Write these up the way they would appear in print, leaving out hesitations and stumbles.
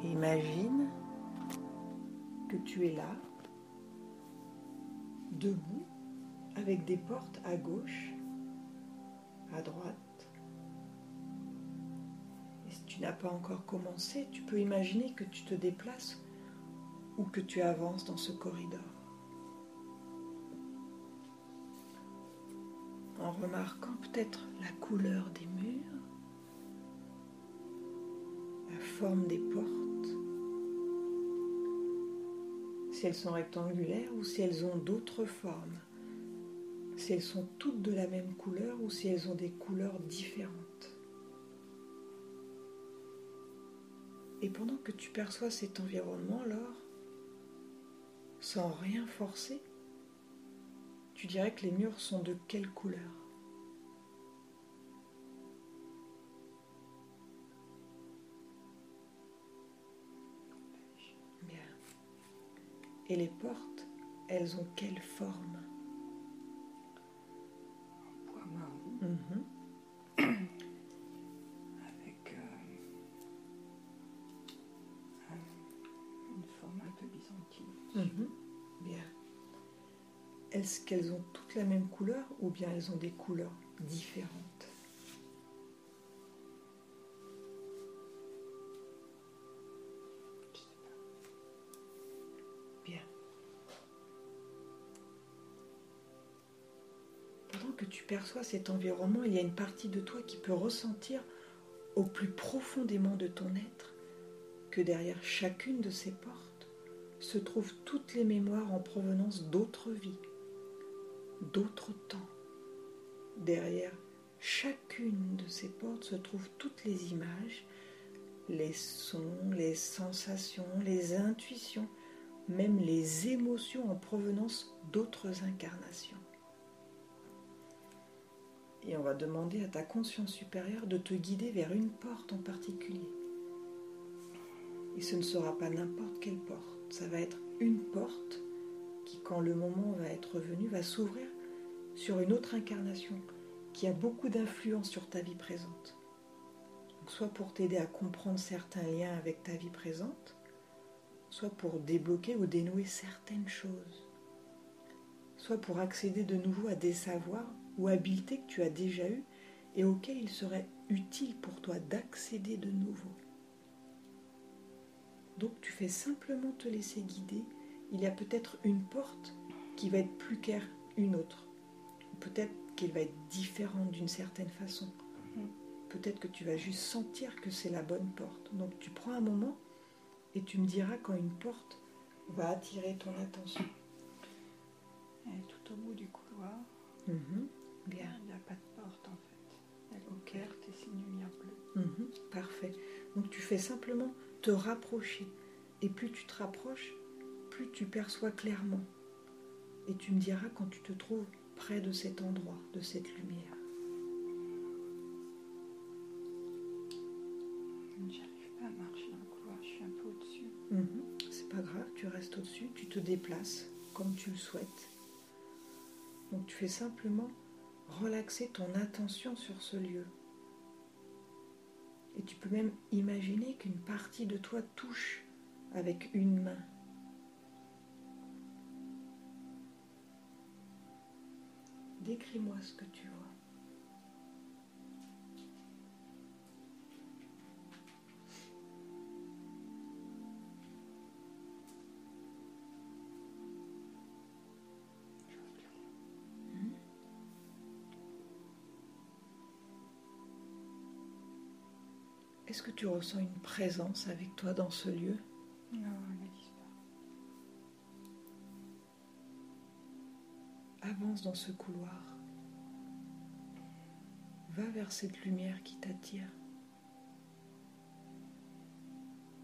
Et imagine que tu es là, debout, avec des portes à gauche, à droite. Et si tu n'as pas encore commencé, tu peux imaginer que tu te déplaces ou que tu avances dans ce corridor. En remarquant peut-être la couleur des murs, la forme des portes, si elles sont rectangulaires ou si elles ont d'autres formes, si elles sont toutes de la même couleur ou si elles ont des couleurs différentes. Et pendant que tu perçois cet environnement, alors, sans rien forcer, tu dirais que les murs sont de quelle couleur ? Bien. Et les portes, elles ont quelle forme ? En bois marron. Avec une forme un peu byzantine. Bien. Est-ce qu'elles ont toutes la même couleur ou bien elles ont des couleurs différentes ? Je sais pas. Bien. Pendant que tu perçois cet environnement, il y a une partie de toi qui peut ressentir au plus profondément de ton être que derrière chacune de ces portes se trouvent toutes les mémoires en provenance d'autres vies, d'autres temps. Derrière chacune de ces portes se trouvent toutes les images, les sons, les sensations, les intuitions, même les émotions en provenance d'autres incarnations. Et on va demander à ta conscience supérieure de te guider vers une porte en particulier. Et ce ne sera pas n'importe quelle porte, ça va être une porte qui, quand le moment va être venu, va s'ouvrir sur une autre incarnation qui a beaucoup d'influence sur ta vie présente. Donc, soit pour t'aider à comprendre certains liens avec ta vie présente, soit pour débloquer ou dénouer certaines choses, soit pour accéder de nouveau à des savoirs ou habiletés que tu as déjà eues et auxquels il serait utile pour toi d'accéder de nouveau. Donc tu fais simplement te laisser guider. Il y a peut-être une porte qui va être plus claire qu'une autre. Peut-être qu'elle va être différente d'une certaine façon. Peut-être que tu vas juste sentir que c'est la bonne porte. Donc tu prends un moment et tu me diras quand une porte va attirer ton attention. Elle est tout au bout du couloir. Bien. Il n'y a pas de porte en fait. Elle est verte et c'est une lumière bleue. Parfait. Donc tu fais simplement te rapprocher. Et plus tu te rapproches, plus tu perçois clairement. Et tu me diras quand tu te trouves près de cet endroit, de cette lumière. J'arrive pas à marcher dans le couloir, je suis un peu au-dessus. C'est pas grave, tu restes au-dessus, tu te déplaces comme tu le souhaites. Donc tu fais simplement relaxer ton attention sur ce lieu. Et tu peux même imaginer qu'une partie de toi touche avec une main. Décris-moi ce que tu vois. Est-ce que tu ressens une présence avec toi dans ce lieu ? Non, elle n'existe pas. Avance dans ce couloir. Va vers cette lumière qui t'attire.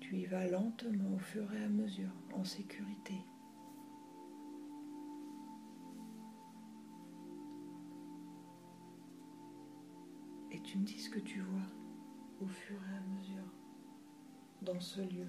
Tu y vas lentement au fur et à mesure, en sécurité. Et tu me dis ce que tu vois au fur et à mesure dans ce lieu.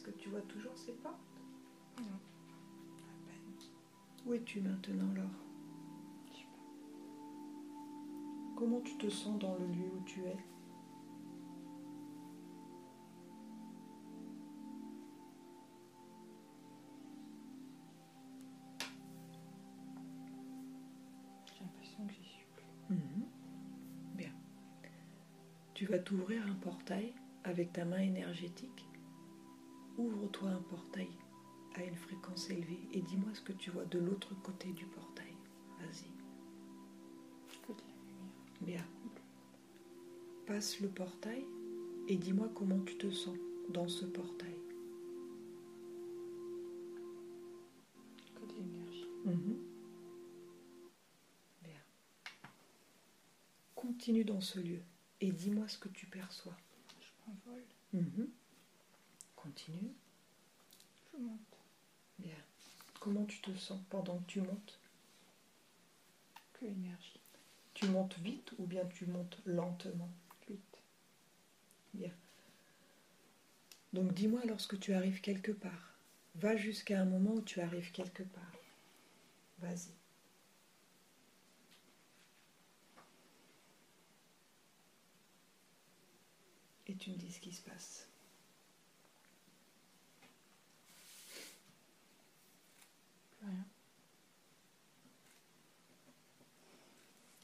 que tu vois toujours ces portes? Non, à peine. Où es-tu maintenant, Laure? Je sais pas. Comment tu te sens dans le lieu où tu es? J'ai l'impression que j'y suis plus. Bien. Tu vas t'ouvrir un portail avec ta main énergétique. Ouvre-toi un portail à une fréquence élevée et dis-moi ce que tu vois de l'autre côté du portail. Vas-y. Que de la lumière. Bien. Passe le portail et dis-moi comment tu te sens dans ce portail. Que de l'énergie. Bien. Continue dans ce lieu et dis-moi ce que tu perçois. Je m'envole. Continue. Je monte. Bien. Comment tu te sens pendant que tu montes? Que l'énergie. Tu montes vite ou bien tu montes lentement? Vite. Bien. Donc dis-moi lorsque tu arrives quelque part. Va jusqu'à un moment où tu arrives quelque part. Vas-y. Et tu me dis ce qui se passe. Plus rien.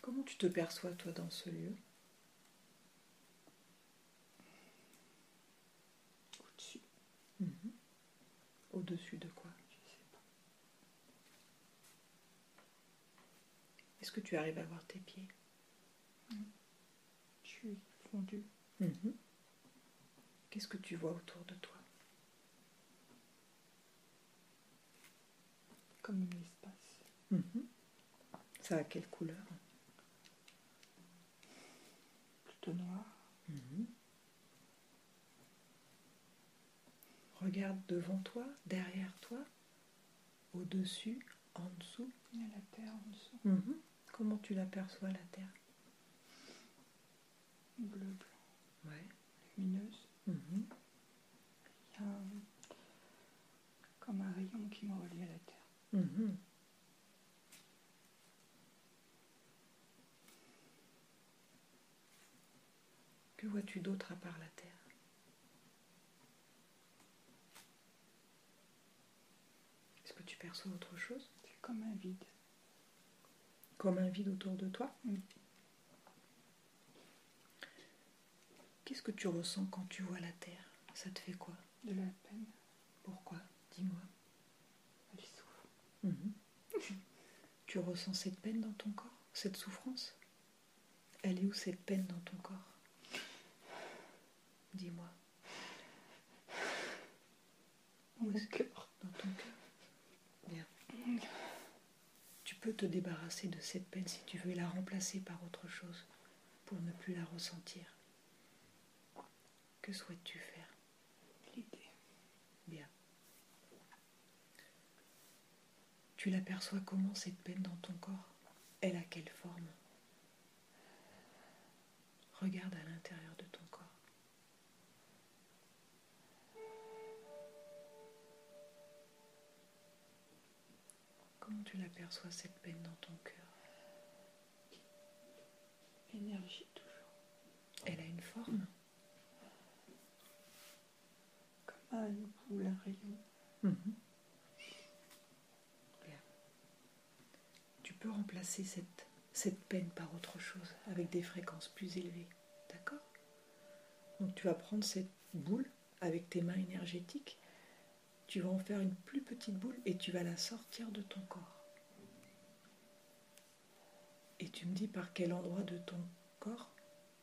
Comment tu te perçois toi dans ce lieu? Au-dessus. Au-dessus de quoi? Je sais pas. Est-ce que tu arrives à voir tes pieds? Je suis fondue. Qu'est-ce que tu vois autour de toi? Comme un espace. Ça a quelle couleur? Plutôt noir. Regarde devant toi, derrière toi, au-dessus, en dessous. Il y a la terre en dessous. Comment tu l'aperçois la terre? Bleu, blanc. Ouais. Lumineuse. Il y a comme un rayon qui me relie à la terre. Que vois-tu d'autre à part la terre? Est-ce que tu perçois autre chose? C'est comme un vide. Comme un vide autour de toi? Qu'est-ce que tu ressens quand tu vois la terre? Ça te fait quoi? De la peine. Pourquoi? Dis-moi. Elle souffre. Tu ressens cette peine dans ton corps? Cette souffrance? Elle est où cette peine dans ton corps? Dis-moi. Dans mon cœur. Dans ton cœur? Bien. Tu peux te débarrasser de cette peine si tu veux et la remplacer par autre chose pour ne plus la ressentir. Que souhaites-tu faire? L'idée. Bien. Tu l'aperçois comment cette peine dans ton corps? Elle a quelle forme? Regarde à l'intérieur de ton corps. Comment tu l'aperçois cette peine dans ton cœur? Énergie toujours. Elle a une forme? Comme un boule, un rayon. Bien. Tu peux remplacer cette peine par autre chose, avec des fréquences plus élevées. D'accord? Donc tu vas prendre cette boule avec tes mains énergétiques, tu vas en faire une plus petite boule et tu vas la sortir de ton corps. Et tu me dis par quel endroit de ton corps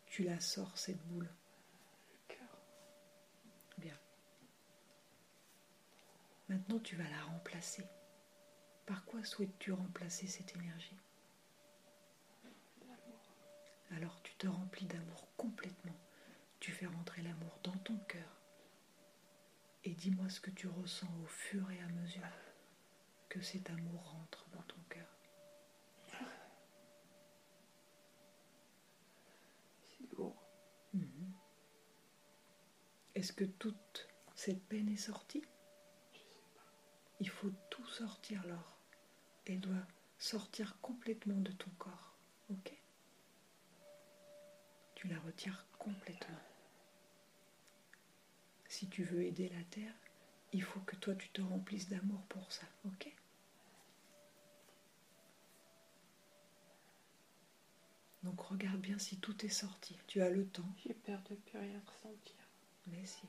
tu la sors, cette boule? Le cœur. Bien. Maintenant, tu vas la remplacer. Par quoi souhaites-tu remplacer cette énergie? L'amour. Alors, tu te remplis d'amour complètement. Tu fais rentrer l'amour dans ton cœur. Et dis-moi ce que tu ressens au fur et à mesure que cet amour rentre dans ton cœur. C'est lourd. Est-ce que toute Cette peine est sortie? Je sais pas. Il faut tout sortir, Laure. Elle doit sortir complètement de ton corps. Ok? Tu la retires complètement. Si tu veux aider la Terre, il faut que toi tu te remplisses d'amour pour ça. Ok? Donc regarde bien si tout est sorti. Tu as le temps. J'ai peur de plus rien ressentir. Mais si,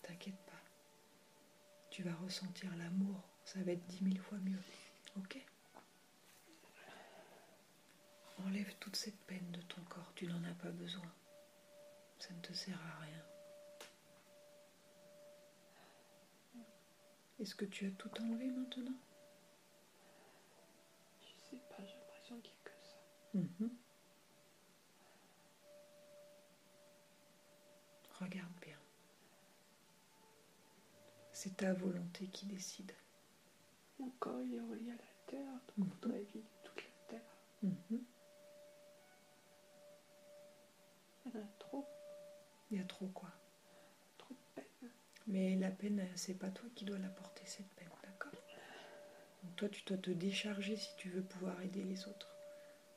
t'inquiète pas. Tu vas ressentir l'amour. Ça va être 10 000 fois mieux. Ok? Enlève toute cette peine de ton corps. Tu n'en as pas besoin. Ça ne te sert à rien. Est-ce que tu as tout enlevé maintenant? Je sais pas, j'ai l'impression qu'il n'y a que ça. Regarde bien. C'est ta volonté qui décide. Mon corps il est relié à la terre, donc on doit éviter toute la terre. Il y en a trop. Il y a trop quoi? Trop de peine. Mais la peine, c'est pas toi qui dois la porter, cette peine, d'accord? Donc toi, tu dois te décharger si tu veux pouvoir aider les autres.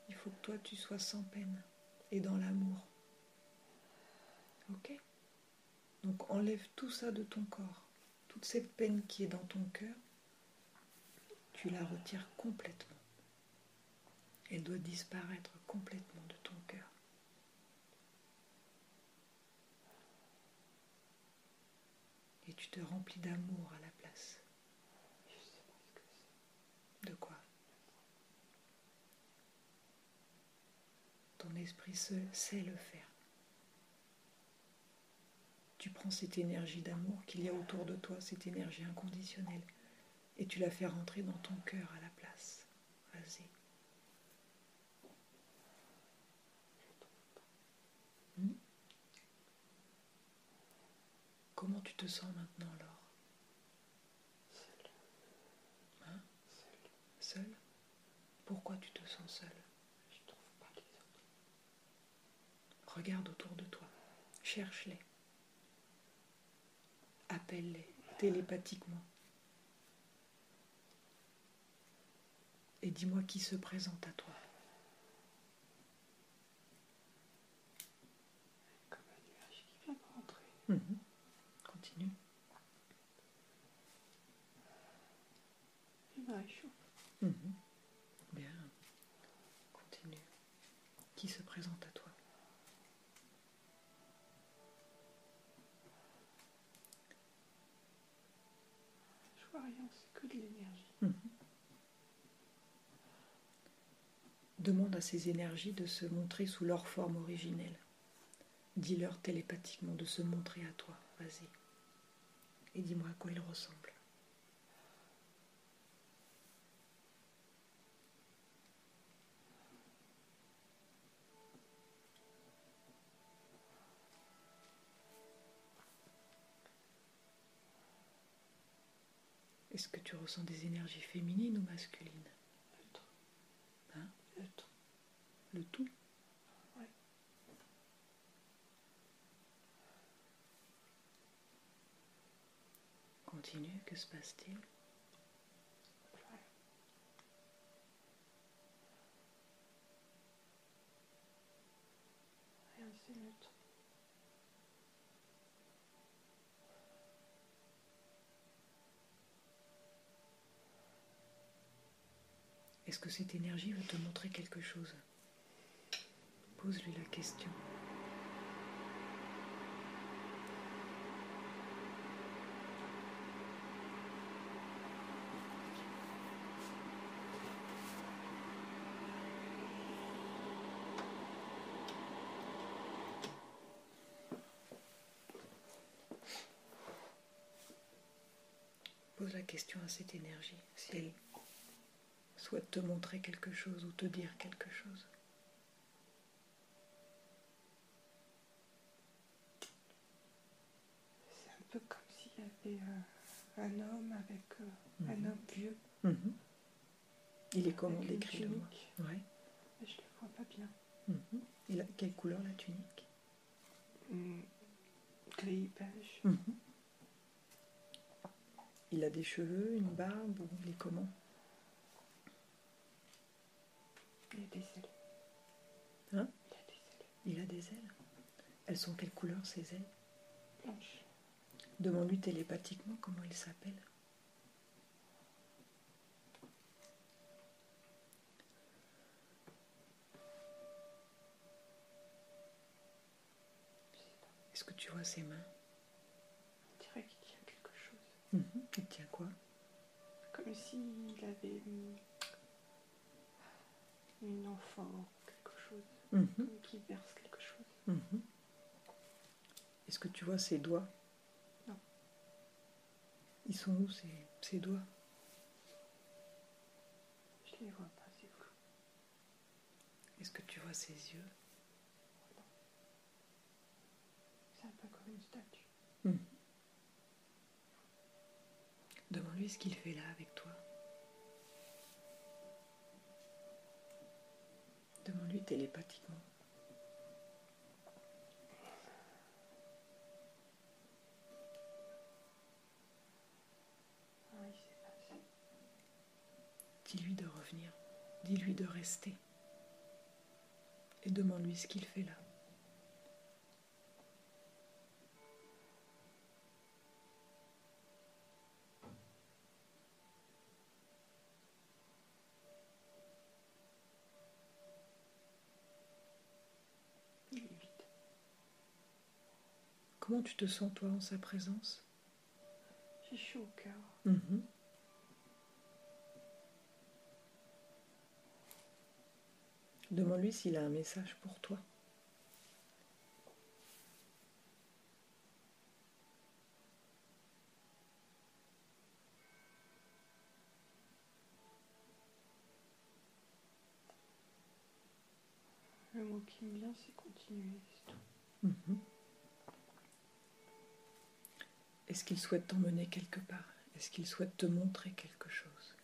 Il faut que toi, tu sois sans peine et dans l'amour. Ok? Donc enlève tout ça de ton corps. Toute cette peine qui est dans ton cœur, tu la retires complètement. Elle doit disparaître complètement de ton cœur. Et tu te remplis d'amour à la place. Je sais pas ce que De quoi? Ton esprit seul sait le faire. Tu prends cette énergie d'amour qu'il y a autour de toi, cette énergie inconditionnelle, et tu la fais rentrer dans ton cœur à la place. Vas-y. Comment tu te sens maintenant, Laure? Seul. Hein? Seul. Seul? Pourquoi tu te sens seul? Je trouve pas les autres. Regarde autour de toi. Cherche-les. Appelle-les télépathiquement. Et dis-moi qui se présente à toi. Comme un nuage qui vient de rentrer. Continue. Il me réchauffe. Bien. Continue. Qui se présente à toi? Je vois rien, c'est que de l'énergie. Demande à ces énergies de se montrer sous leur forme originelle. Dis-leur télépathiquement de se montrer à toi. Vas-y. Et dis-moi à quoi ils ressemblent. Est-ce que tu ressens des énergies féminines ou masculines? Neutre. Hein? Neutre. Le tout? Ouais. Continue, que se passe-t-il? Ouais. Rien, c'est neutre. Est-ce que cette énergie veut te montrer quelque chose? Pose-lui la question. Pose la question à cette énergie, si elle souhaite te montrer quelque chose ou te dire quelque chose. C'est un peu comme s'il y avait un homme avec un homme vieux. Il est comment? Avec une Décris-le-moi. tunique. Ouais. Mais je le vois pas bien. Il a quelle couleur la tunique? Gris beige. Il a des cheveux, une barbe, ou il est comment? Il a des ailes. Hein? Il a des ailes. Il a des ailes. Elles sont quelle couleur, ces ailes? Blanches. Demande-lui télépathiquement comment il s'appelle. Est-ce que tu vois ses mains? On dirait qu'il tient quelque chose. Il tient quoi? Comme s'il avait une enfant, quelque chose. Comme qu'il verse quelque chose. Est-ce que tu vois ses doigts? Non. Ils sont où ses doigts? Je les vois pas, c'est flou. Est-ce que tu vois ses yeux? Non. C'est un peu comme une statue. Demande-lui ce qu'il fait là avec toi. Demande-lui télépathiquement. Ah, il s'est passé. Dis-lui de revenir. Dis-lui de rester. Et demande-lui ce qu'il fait là. Il est vide. Comment tu te sens toi en sa présence? J'ai chaud au cœur. Demande-lui s'il a un message pour toi. Le mot qui me vient, c'est continuer, c'est tout. Est-ce qu'il souhaite t'emmener quelque part? Est-ce qu'il souhaite te montrer quelque chose?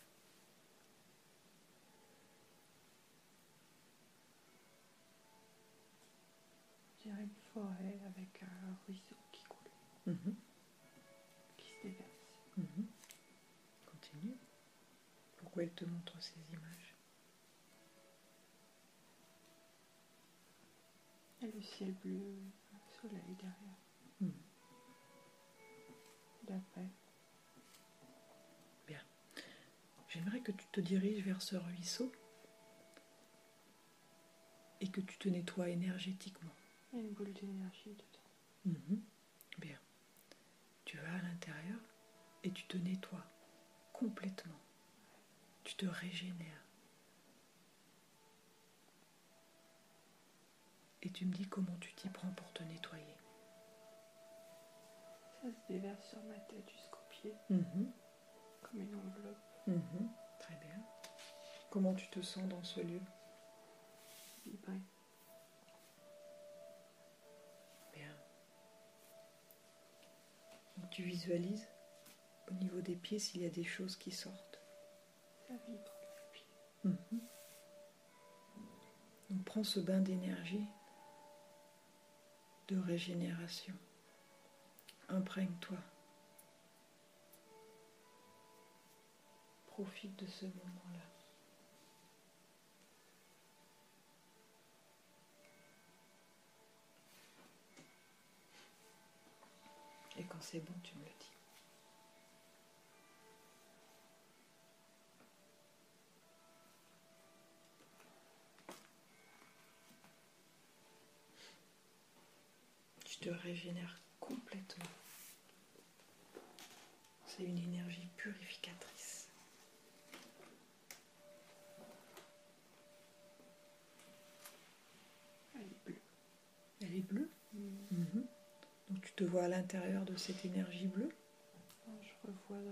Je dirais une forêt avec un ruisseau qui coule, qui se déverse. Continue. Pourquoi il te montre ces images? Et le ciel bleu, le soleil derrière. La paix. Bien. J'aimerais que tu te diriges vers ce ruisseau et que tu te nettoies énergétiquement. Il y a une boule d'énergie dedans. Bien. Tu vas à l'intérieur et tu te nettoies complètement. Tu te régénères. Et tu me dis comment tu t'y prends pour te nettoyer. Ça se déverse sur ma tête jusqu'aux pieds, comme une enveloppe. Très bien. Comment tu te sens dans ce lieu? Vibrer. Bien. Donc tu visualises au niveau des pieds s'il y a des choses qui sortent. Ça vibre les pieds. Donc prends ce bain d'énergie, de régénération. Imprègne-toi. Profite de ce moment-là. Et quand c'est bon, tu me le dis. Tu te régénères complètement. C'est une énergie purificatrice. Elle est bleue. Elle est bleue. Donc tu te vois à l'intérieur de cette énergie bleue. Je revois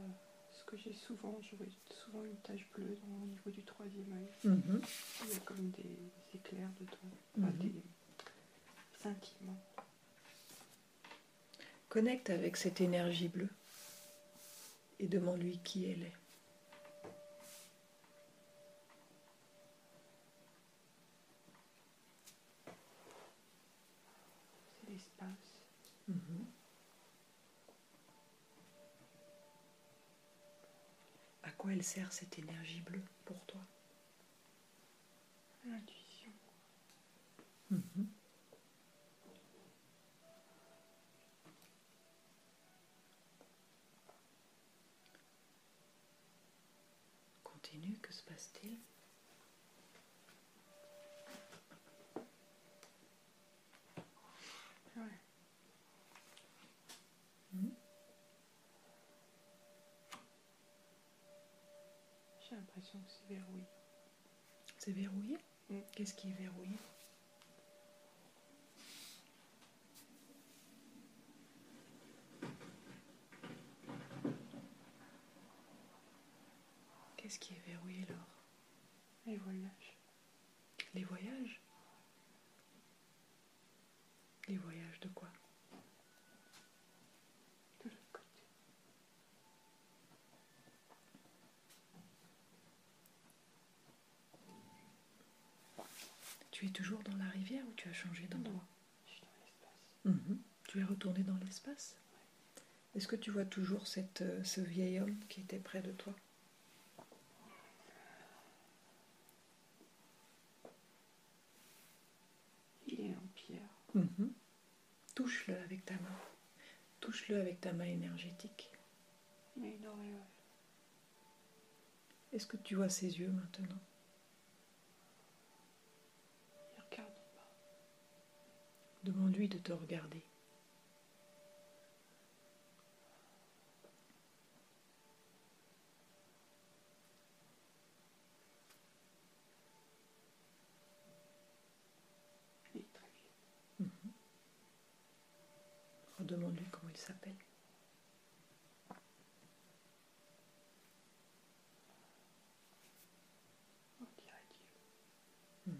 ce que j'ai souvent. Je vois souvent une tache bleue au niveau du troisième œil. Il y a comme des éclairs dedans, des scintillements. Connecte avec cette énergie bleue et demande-lui qui elle est. C'est l'espace. quoi elle sert cette énergie bleue pour toi? L'intuition. Continue, que se passe-t-il? Ouais. J'ai l'impression que c'est verrouillé. C'est verrouillé? Qu'est-ce qui est verrouillé? Qu'est-ce qui est verrouillé, Laure? Les voyages. Les voyages? Les voyages de quoi? De l'autre côté. Tu es toujours dans la rivière ou tu as changé d'endroit? Non, je suis dans l'espace. Tu es retourné dans l'espace? Ouais. Est-ce que tu vois toujours ce vieil homme qui était près de toi? Il est en pierre. Touche-le avec ta main. Touche-le avec ta main énergétique. Il a une auréole. Est-ce que tu vois ses yeux maintenant? Il regarde en bas. Demande-lui de te regarder. Il est très vieux. Redemande-lui comment il s'appelle. On dirait Dieu.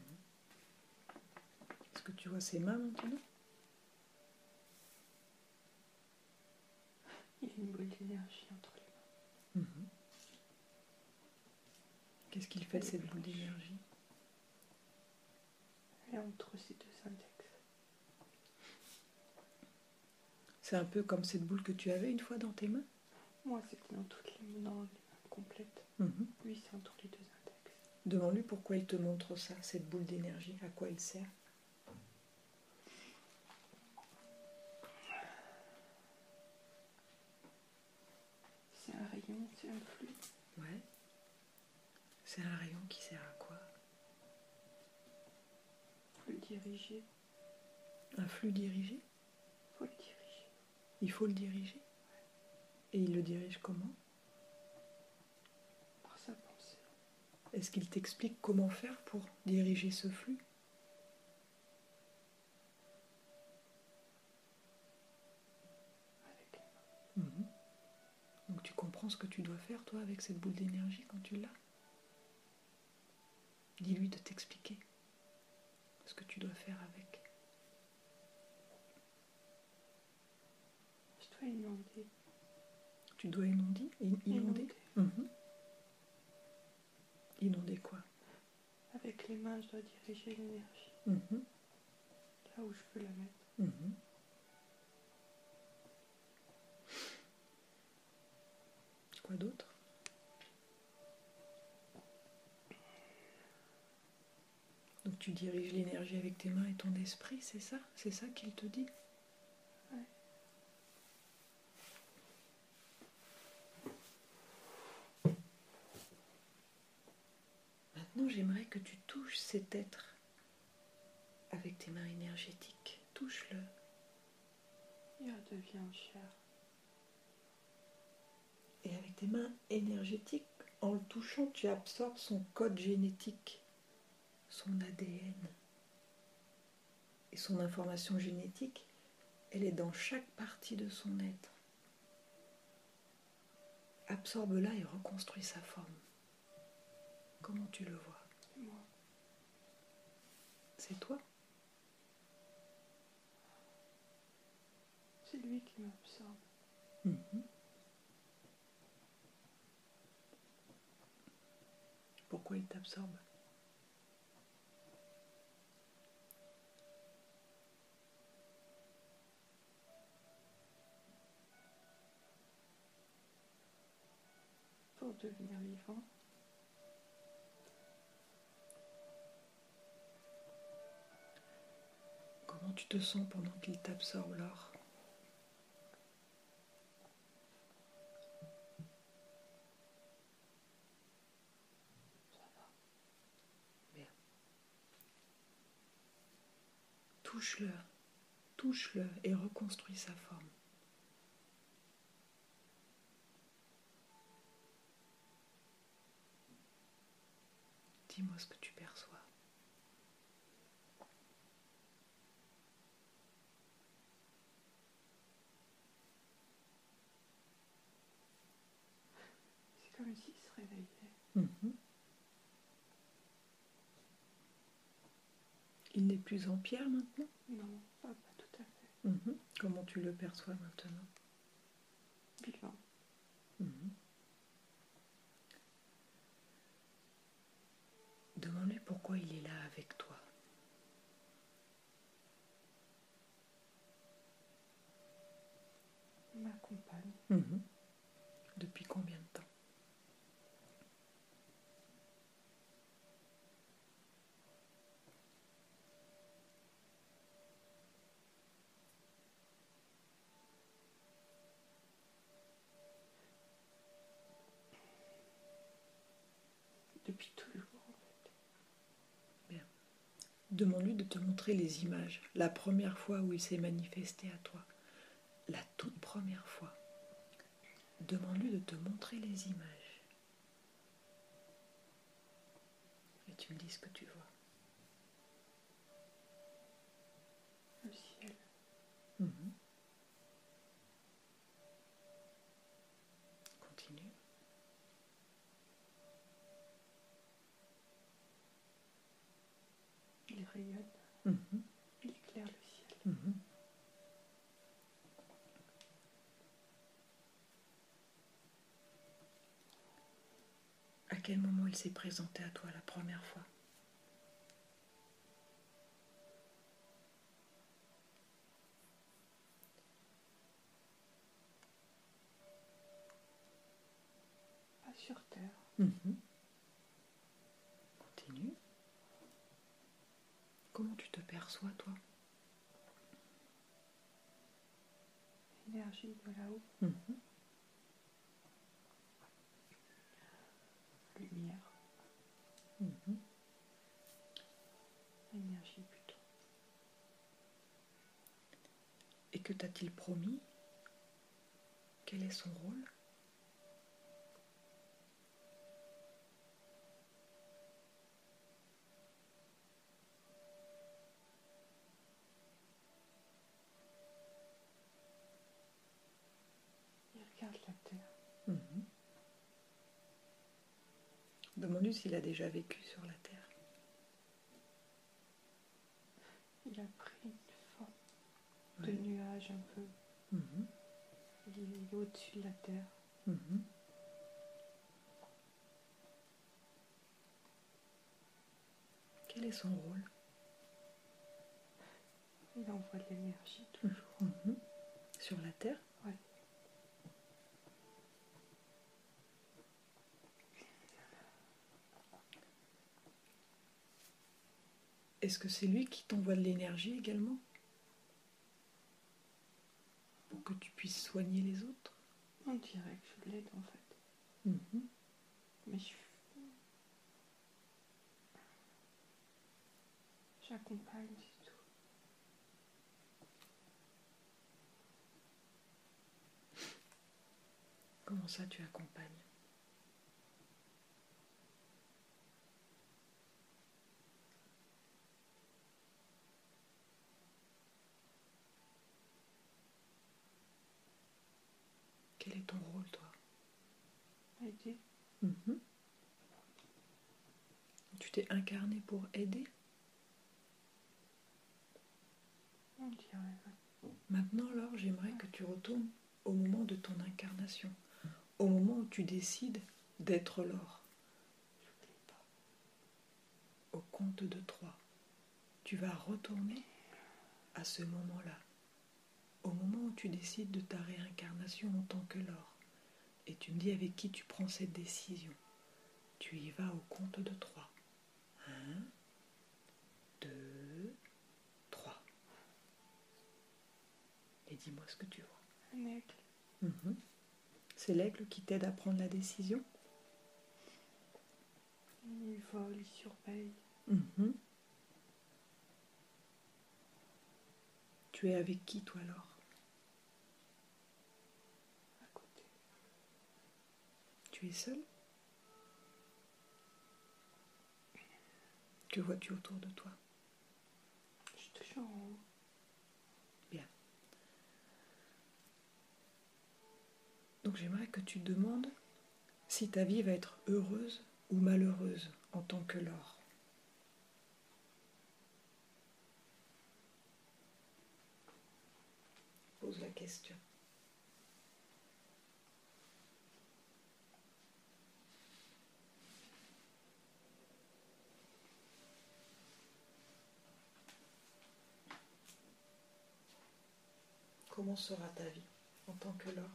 Est-ce que tu vois ses mains maintenant? Il y a une boule d'énergie entre les mains. Qu'est-ce qu'il fait de cette boule d'énergie? Elle est entre ses deux index. C'est un peu comme cette boule que tu avais une fois dans tes mains? Moi, c'était dans les mains complètes. Lui, c'est entre les deux index. Demande-lui pourquoi il te montre ça, cette boule d'énergie, à quoi il sert. C'est un rayon, c'est un flux. Ouais. C'est un rayon qui sert à quoi? Le diriger. Un flux dirigé? Faut le diriger. Il faut le diriger? Et il le dirige comment? Par sa pensée. Est-ce qu'il t'explique comment faire pour diriger ce flux? Avec les mains. Donc tu comprends ce que tu dois faire, toi, avec cette boule d'énergie quand tu l'as? Dis-lui de t'expliquer ce que tu dois faire avec. Je dois inonder. Tu dois inonder? Inonder. Inonder quoi? Avec les mains, je dois diriger l'énergie. Là où je veux la mettre. Quoi d'autre? Donc tu diriges l'énergie avec tes mains et ton esprit, c'est ça? C'est ça qu'il te dit? Ouais. Maintenant, j'aimerais que tu touches cet être avec tes mains énergétiques. Touche-le. Il redevient en chair. Et avec tes mains énergétiques, en le touchant, tu absorbes son code génétique, son ADN. Et son information génétique, elle est dans chaque partie de son être. Absorbe-la et reconstruis sa forme. Comment tu le vois? C'est moi. C'est toi? C'est lui qui m'absorbe. Pourquoi il t'absorbe? Faut pour devenir vivant. Comment tu te sens pendant qu'il t'absorbe l'or? Ça va. Bien. Touche-le et reconstruis sa forme. Dis-moi ce que tu perçois. C'est comme s'il se réveillait. Mm-hmm. Il n'est plus en pierre maintenant? Non, pas tout à fait. Mm-hmm. Comment tu le perçois maintenant? Vivant. Mm-hmm. Demande-lui pourquoi il est là avec toi. Il m'accompagne. Mm-hmm. Depuis combien de temps? Depuis toujours, en fait. Bien. Demande-lui de te montrer les images. La première fois où il s'est manifesté à toi. La toute première fois. Demande-lui de te montrer les images. Et tu me dis ce que tu vois. Le ciel. Mm-hmm. Continue. Il rayonne. Mm-hmm. Il éclaire le ciel. Mm-hmm. À quel moment il s'est présenté à toi la première fois? Pas sur terre. Mm-hmm. Continue. Comment tu te perçois, toi? L'énergie de là-haut. Mm-hmm. Lumière. Mm-hmm. Énergie plutôt. Et que t'a-t-il promis? Quel est son rôle? Il regarde la terre. Mm-hmm. Demande-lui s'il a déjà vécu sur la Terre. Il a pris une forme de nuage un peu. Mm-hmm. Il est au-dessus de la terre. Mm-hmm. Quel est son rôle? Il envoie de l'énergie toujours. Mm-hmm. Sur la Terre? Ouais. Est-ce que c'est lui qui t'envoie de l'énergie également? Pour que tu puisses soigner les autres? On dirait que je l'aide en fait. Mm-hmm. Mais j'accompagne, c'est tout. Comment ça tu accompagnes? Quel est ton rôle, toi? Aider. Mm-hmm. Tu t'es incarné pour aider? On dirait. Maintenant, alors, j'aimerais que tu retournes au moment de ton incarnation, au moment où tu décides d'être l'or. J'oublie pas. Au compte de 3, tu vas retourner à ce moment-là, au moment où tu décides de ta réincarnation en tant que l'or. Et tu me dis avec qui tu prends cette décision. Tu y vas au compte de 3. 1, 2, 3. Et dis-moi ce que tu vois. Un aigle. C'est l'aigle qui t'aide à prendre la décision? Il vole, il surveille. Tu es avec qui, toi, alors? À côté. Tu es seul? Que vois-tu autour de toi? Je suis toujours en haut. Bien. Donc j'aimerais que tu demandes si ta vie va être heureuse ou malheureuse en tant que Laure. Pose la question. Comment sera ta vie en tant que Laure?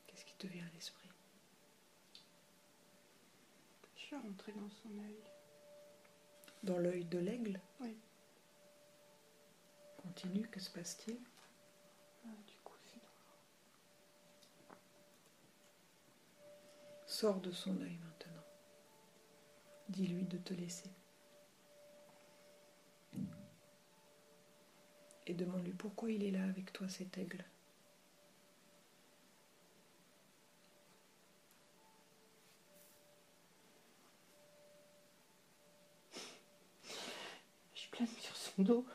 Qu'est-ce qui te vient à l'esprit? Je suis rentrée dans son œil. Dans l'œil de l'aigle? Oui. Continue, que se passe-t-il? Du coup, c'est noir. Sors de son œil maintenant. Dis-lui de te laisser. Et demande-lui pourquoi il est là avec toi, cet aigle. Je plane sur son dos.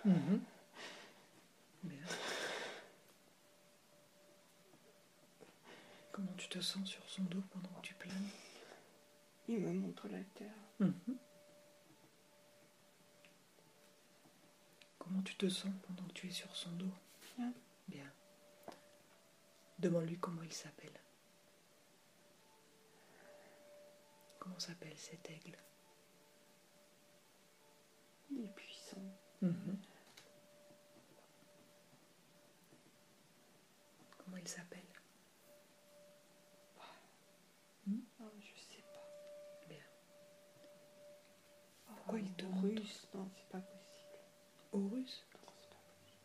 Bien. Comment tu te sens sur son dos pendant que tu planes? Il me montre la terre. Comment tu te sens pendant que tu es sur son dos? Bien. Bien. Demande-lui comment il s'appelle. Comment s'appelle cet aigle? Il est puissant. Comment il s'appelle? Non, je sais pas. Bien. Pourquoi il te montre? Russe, non, c'est pas possible. Horus? Non, c'est pas possible.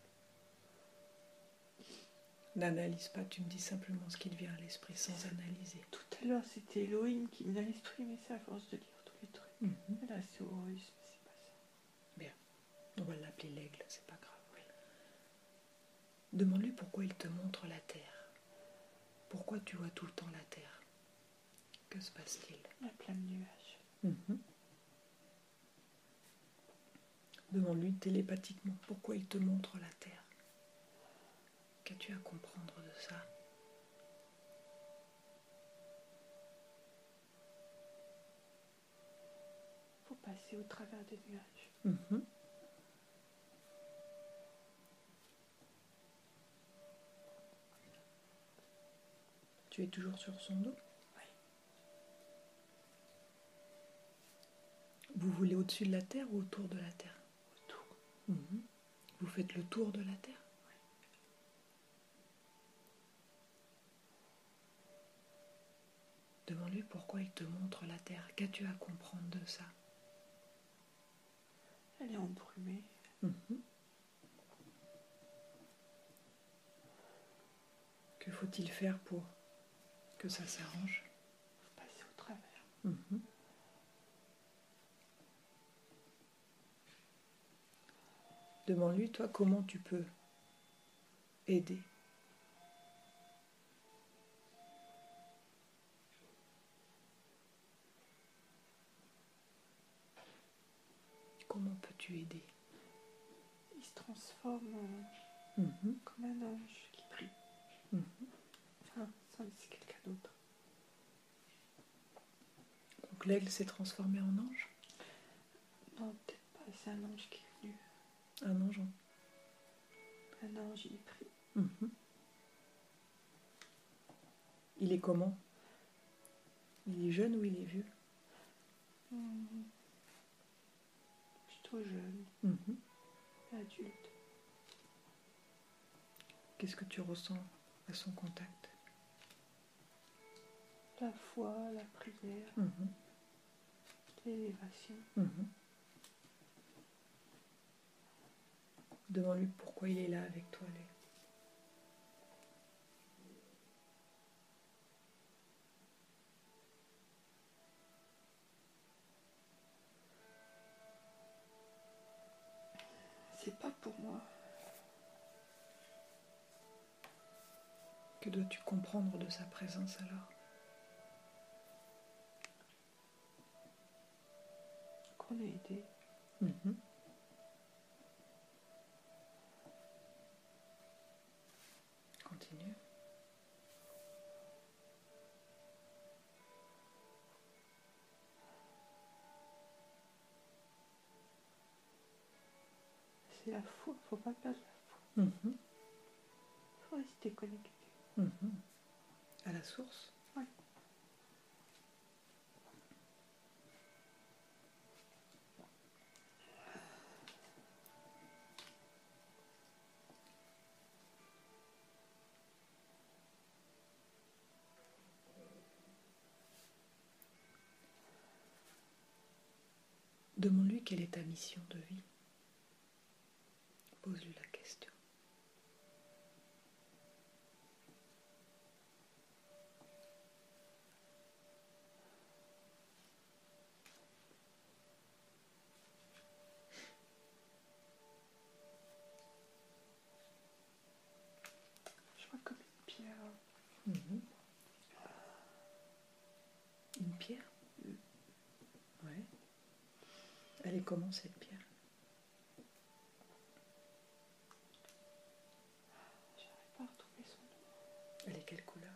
N'analyse pas, tu me dis simplement ce qui te vient à l'esprit sans analyser. Tout à l'heure, c'était Elohim qui me vient à l'esprit, mais c'est à force de lire tous les trucs. Et là, c'est Horus, mais c'est pas ça. Bien. On va l'appeler l'aigle, c'est pas grave. Demande-lui pourquoi il te montre la terre. Pourquoi tu vois tout le temps la terre? Que se passe-t-il? Il y a plein de nuages. Demande-lui télépathiquement pourquoi il te montre la terre. Qu'as-tu à comprendre de ça? Il faut passer au travers des nuages. Tu es toujours sur son dos? Oui. Vous voulez au-dessus de la terre ou autour de la terre? Autour. Vous faites le tour de la terre? Oui. Demande-lui pourquoi il te montre la terre. Qu'as-tu à comprendre de ça? Elle est embrumée. Que faut-il faire pour que ça s'arrange? Il faut passer au travers. Demande-lui, toi, comment tu peux aider. Comment peux-tu aider? Il se transforme comme un ange qui prie. Enfin, ça, c'est quelqu'un d'autre. Donc l'aigle s'est transformé en ange? Non, peut-être pas. C'est un ange qui est venu. Un ange? Un ange, il prie. Il est comment? Il est jeune ou il est vieux? plutôt jeune, adulte. Qu'est-ce que tu ressens à son contact? La foi, la prière, l'élévation. Demande-lui pourquoi il est là avec toi, lui. C'est pas pour moi. Que dois-tu comprendre de sa présence alors? Qu'on est aidé. Continue. C'est la foi, faut pas perdre la foi. Faut rester connecté. À la source? Ouais. Demande-lui quelle est ta mission de vie. Pose-lui la question. Je vois comme une pierre. Une pierre? Ouais. Elle est comment cette pierre? J'arrive pas à retrouver son nom. Elle est quelle couleur?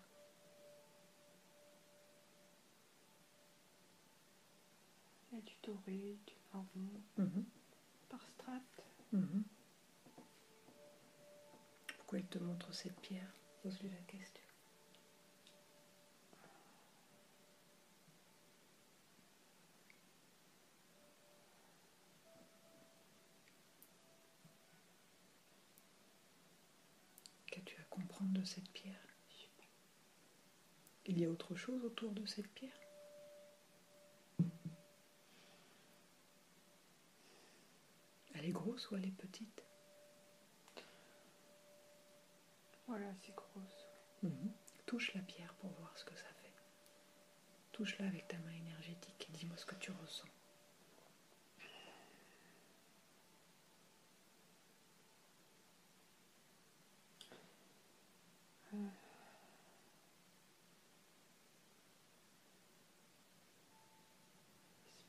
Il y a du doré, du marron, par strate. Pourquoi il te montre cette pierre? Pose-lui la question. Qu'as-tu à comprendre de cette pierre? Il y a autre chose autour de cette pierre? Elle est grosse ou elle est petite? Voilà, c'est grosse. Touche la pierre pour voir ce que ça fait. Touche-la avec ta main énergétique et dis-moi ce que tu ressens. C'est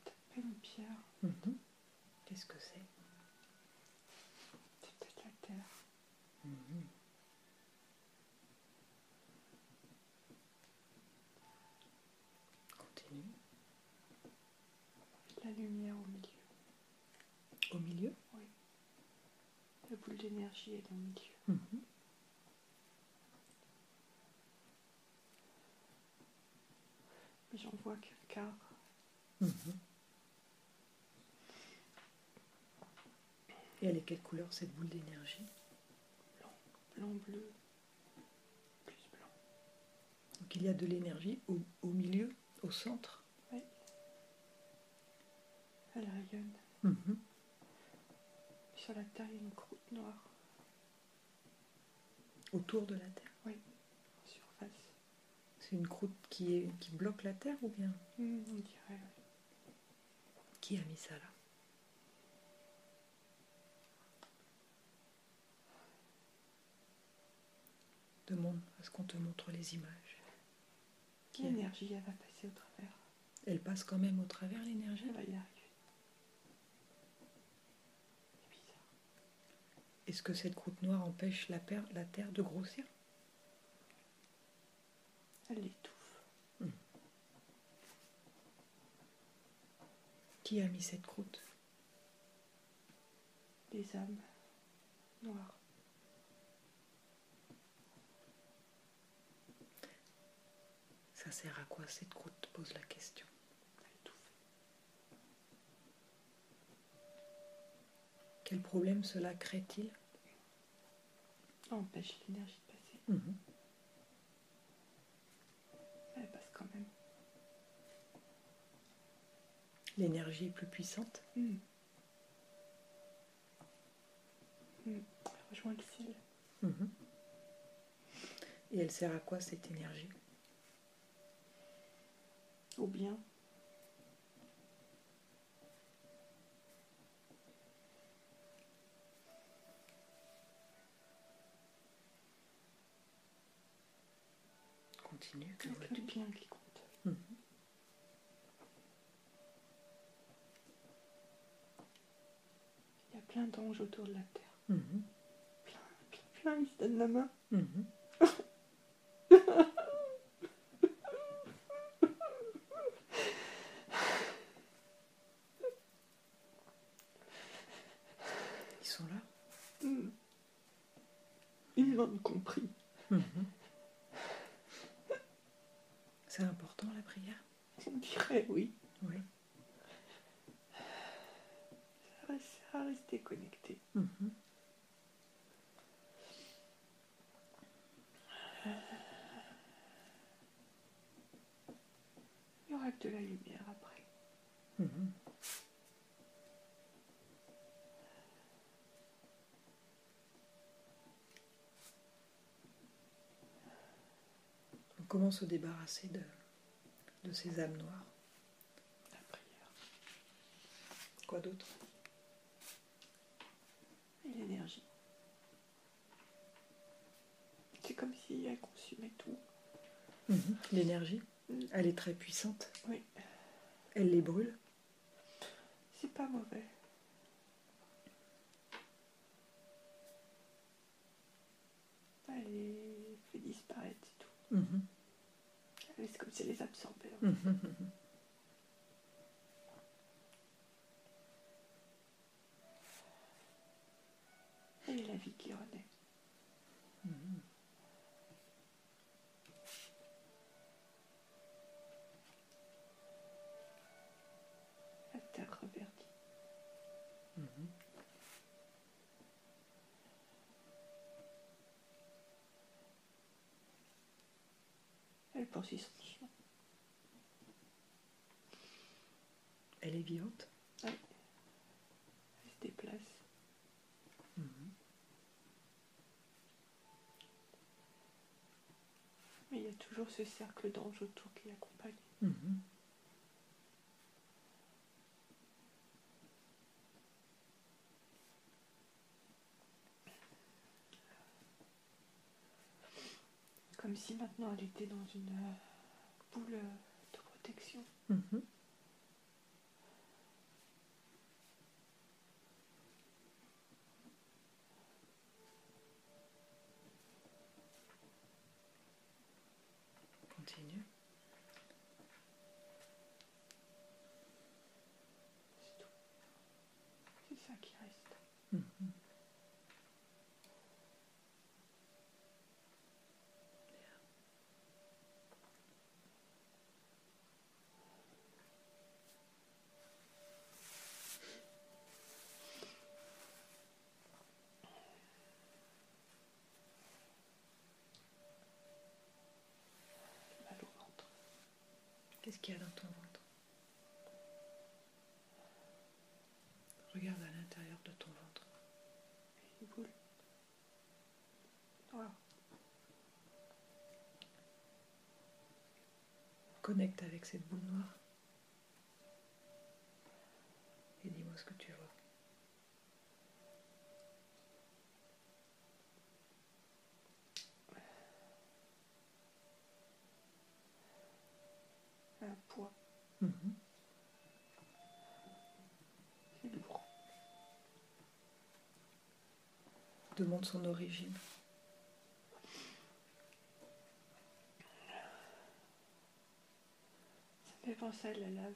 peut-être pas une pierre. Qu'est-ce que c'est? C'est peut-être la terre. Continue. La lumière au milieu. Au milieu? Oui. La boule d'énergie, elle est au milieu. Mais j'en vois qu'un quart. Et elle est quelle couleur cette boule d'énergie? Blanc, blanc, bleu, plus blanc. Donc il y a de l'énergie au milieu, au centre. Oui. Elle rayonne. Sur la terre, il y a une croûte noire. Autour de la Terre? Oui, en surface. C'est une croûte qui bloque la Terre ou bien? On dirait, oui. Qui a mis ça là? Demande à ce qu'on te montre les images. L'énergie, elle va passer au travers. Elle passe quand même au travers, l'énergie? Elle va y arriver. C'est bizarre. Est-ce que cette croûte noire empêche la Terre de grossir? Elle l'étouffe. Qui a mis cette croûte? Des âmes noires. Ça sert à quoi cette croûte? Pose la question. Elle étouffe. Quel problème cela crée-t-il? Ça empêche l'énergie de passer. Elle passe quand même. L'énergie est plus puissante. Elle rejoint le ciel. Et elle sert à quoi cette énergie? Au bien. Continue. C'est le bien qui compte. Il y a plein d'anges autour de la terre. Plein, ils se donnent la main. Ils sont là. Ils m'ont compris. C'est important la prière? On dirait oui. Oui. Ça sert à rester connecté. Il y aura que de la lumière après. Comment se débarrasser de ces âmes noires? La prière. Quoi d'autre? Et l'énergie. C'est comme si elle consumait tout. L'énergie, elle est très puissante. Oui. Elle les brûle. C'est pas mauvais. Elle les fait disparaître, c'est tout. C'est comme si elle les absorbait. Et la vie qui renaît. La terre reverdit. Elle poursuit son chemin. Elle est vivante. Oui. Elle se déplace. Mais il y a toujours ce cercle d'anges autour qui l'accompagne. Comme si maintenant elle était dans une boule de protection. Continue. C'est tout. C'est ça qui reste. Mal au ventre. Qu'est-ce qu'il y a dans ton ventre? Regarde à l'intérieur de ton ventre. Une boule. Noire. Connecte avec cette boule noire. Et dis-moi ce que tu vois. Un poids. C'est lourd. Demande son origine. Ça me fait penser à la lave.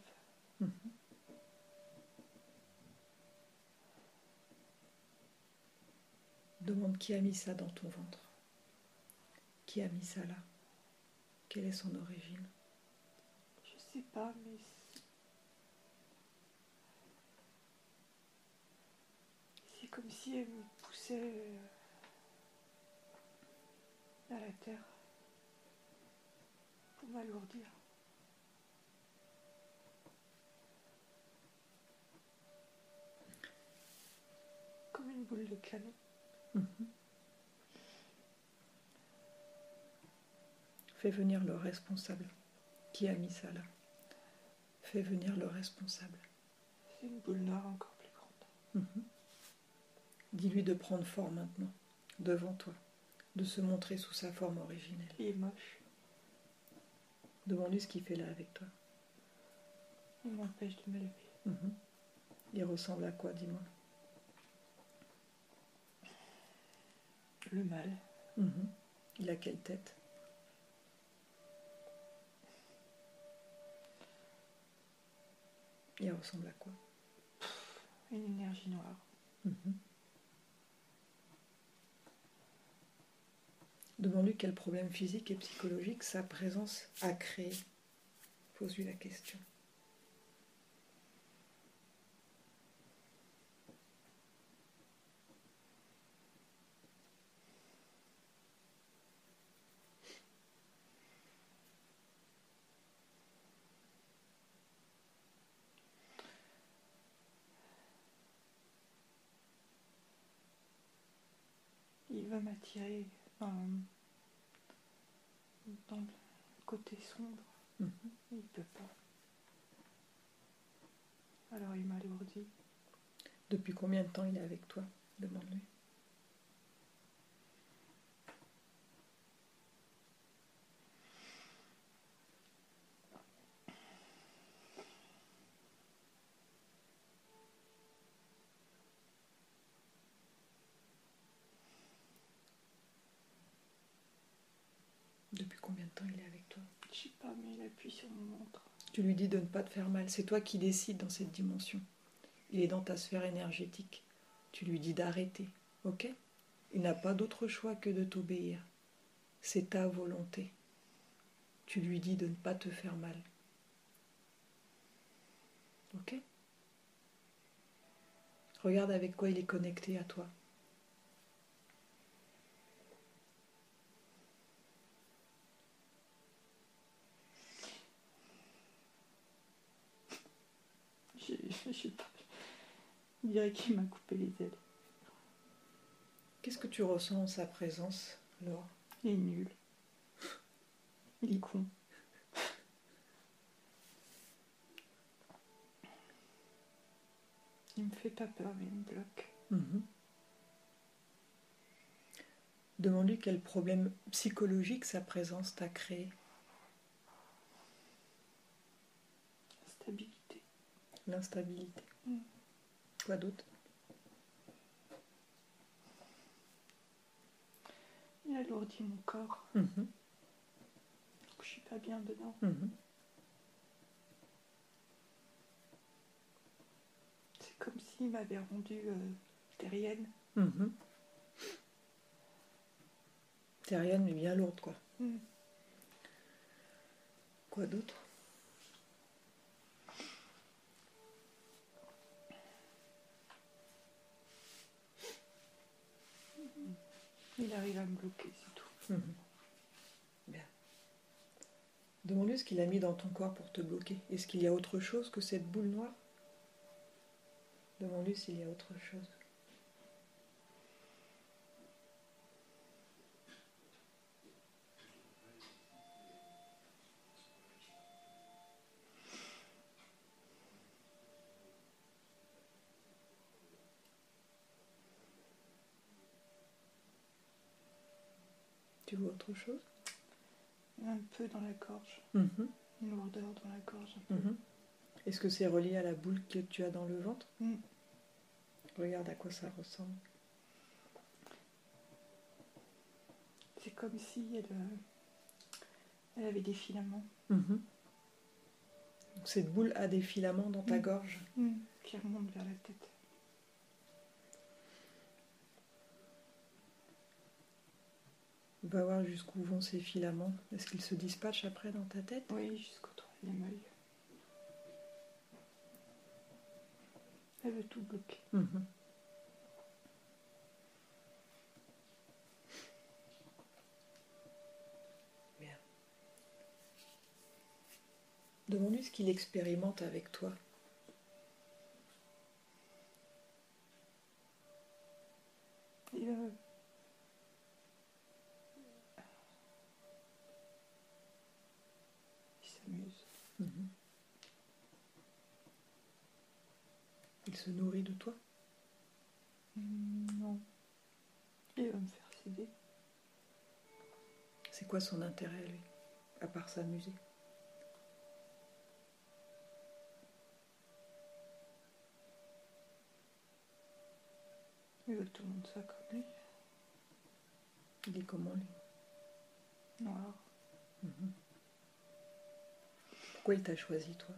Demande qui a mis ça dans ton ventre. Qui a mis ça là? Quelle est son origine? Je sais pas, mais c'est comme si elle me poussait à la terre pour m'alourdir. Comme une boule de canon. Fais venir le responsable. Qui a mis ça là? Fais venir le responsable. C'est une boule noire encore plus grande. Dis-lui de prendre forme maintenant, devant toi, de se montrer sous sa forme originelle. Il est moche. Demande-lui ce qu'il fait là avec toi. Il m'empêche de me lever. Il ressemble à quoi, dis-moi? Le mal. Il a quelle tête? Il ressemble à quoi? Une énergie noire. Demande-lui quel problème physique et psychologique sa présence a créé. Pose-lui la question. Il veut m'attirer dans le côté sombre. Il peut pas. Alors il m'alourdit. Depuis combien de temps il est avec toi? Demande-lui. Depuis combien de temps il est avec toi? Je sais pas, mais il appuie sur mon ventre. Tu lui dis de ne pas te faire mal. C'est toi qui décides dans cette dimension. Il est dans ta sphère énergétique. Tu lui dis d'arrêter, ok? Il n'a pas d'autre choix que de t'obéir. C'est ta volonté. Tu lui dis de ne pas te faire mal. Ok? Regarde avec quoi il est connecté à toi. Je sais pas. Il dirait qu'il m'a coupé les ailes. Qu'est-ce que tu ressens en sa présence, Laure? Il est nul. Il est con. Il me fait pas peur, mais il me bloque. Demande-lui quel problème psychologique sa présence t'a créé. Stabilité. L'instabilité. Quoi d'autre? Il alourdit mon corps. Je suis pas bien dedans. C'est comme s'il m'avait rendu terrienne. Terrienne, mais bien lourde, quoi. Quoi d'autre? Il arrive à me bloquer, c'est tout. Bien. Demande-lui ce qu'il a mis dans ton corps pour te bloquer. Est-ce qu'il y a autre chose que cette boule noire? Demande-lui s'il y a autre chose. Tu vois autre chose? Un peu dans la gorge. Une lourdeur dans la gorge. Un peu. Est-ce que c'est relié à la boule que tu as dans le ventre? Mm. Regarde à quoi ça ressemble. C'est comme si elle avait des filaments. Donc cette boule a des filaments dans ta gorge. Qui remontent vers la tête. Va voir jusqu'où vont ces filaments. Est-ce qu'ils se dispatchent après dans ta tête? Oui, jusqu'au troisième œil. Elle veut tout bloquer. Demande-lui ce qu'il expérimente avec toi. Et il s'amuse. Il se nourrit de toi? Non. Il va me faire céder. C'est quoi son intérêt, lui, à part s'amuser? Il veut tout le monde ça comme lui. Il est comment, lui? Noir. Pourquoi il t'a choisi, toi?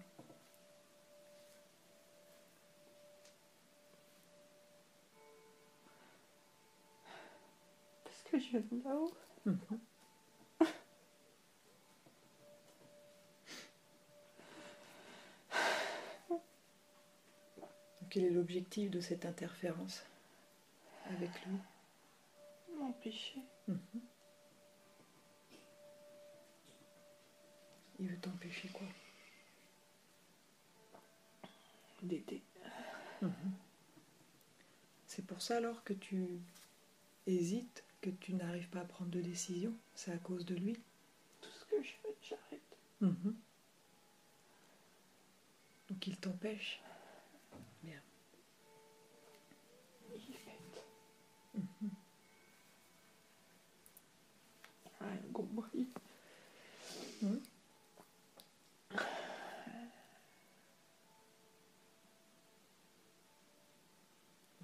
Parce que je viens de là-haut. Quel est l'objectif de cette interférence avec lui? M'empêcher. Il veut t'empêcher quoi? D'aider. C'est pour ça alors que tu hésites, que tu n'arrives pas à prendre de décision? C'est à cause de lui? Tout ce que je fais, j'arrête. Donc il t'empêche? Bien. Il m'aide. Rien compris.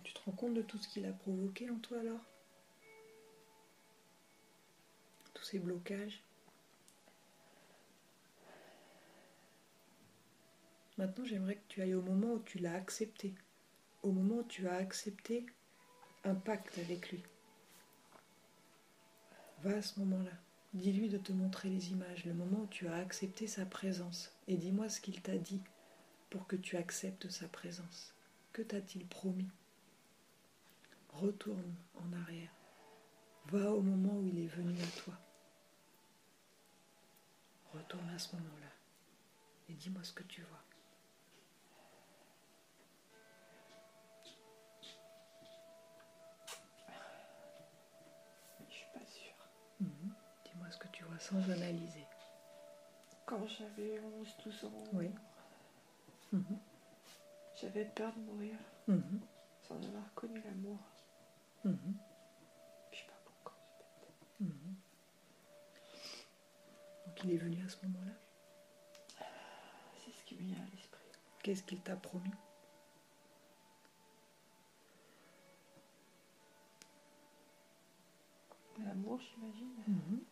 Tu te rends compte de tout ce qu'il a provoqué en toi alors? Tous ces blocages? Maintenant, j'aimerais que tu ailles au moment où tu l'as accepté. Au moment où tu as accepté un pacte avec lui. Va à ce moment-là. Dis-lui de te montrer les images, le moment où tu as accepté sa présence. Et dis-moi ce qu'il t'a dit pour que tu acceptes sa présence. Que t'a-t-il promis? Retourne en arrière. Va au moment où il est venu à toi. Retourne à ce moment-là. Et dis-moi ce que tu vois. Je suis pas sûre. Dis-moi ce que tu vois sans analyser. Quand j'avais 11-12 ans, Oui. J'avais peur de mourir sans avoir connu l'amour. Je sais pas pourquoi. Donc il est venu à ce moment-là. C'est ce qui me vient à l'esprit. Qu'est-ce qu'il t'a promis? L'amour, j'imagine.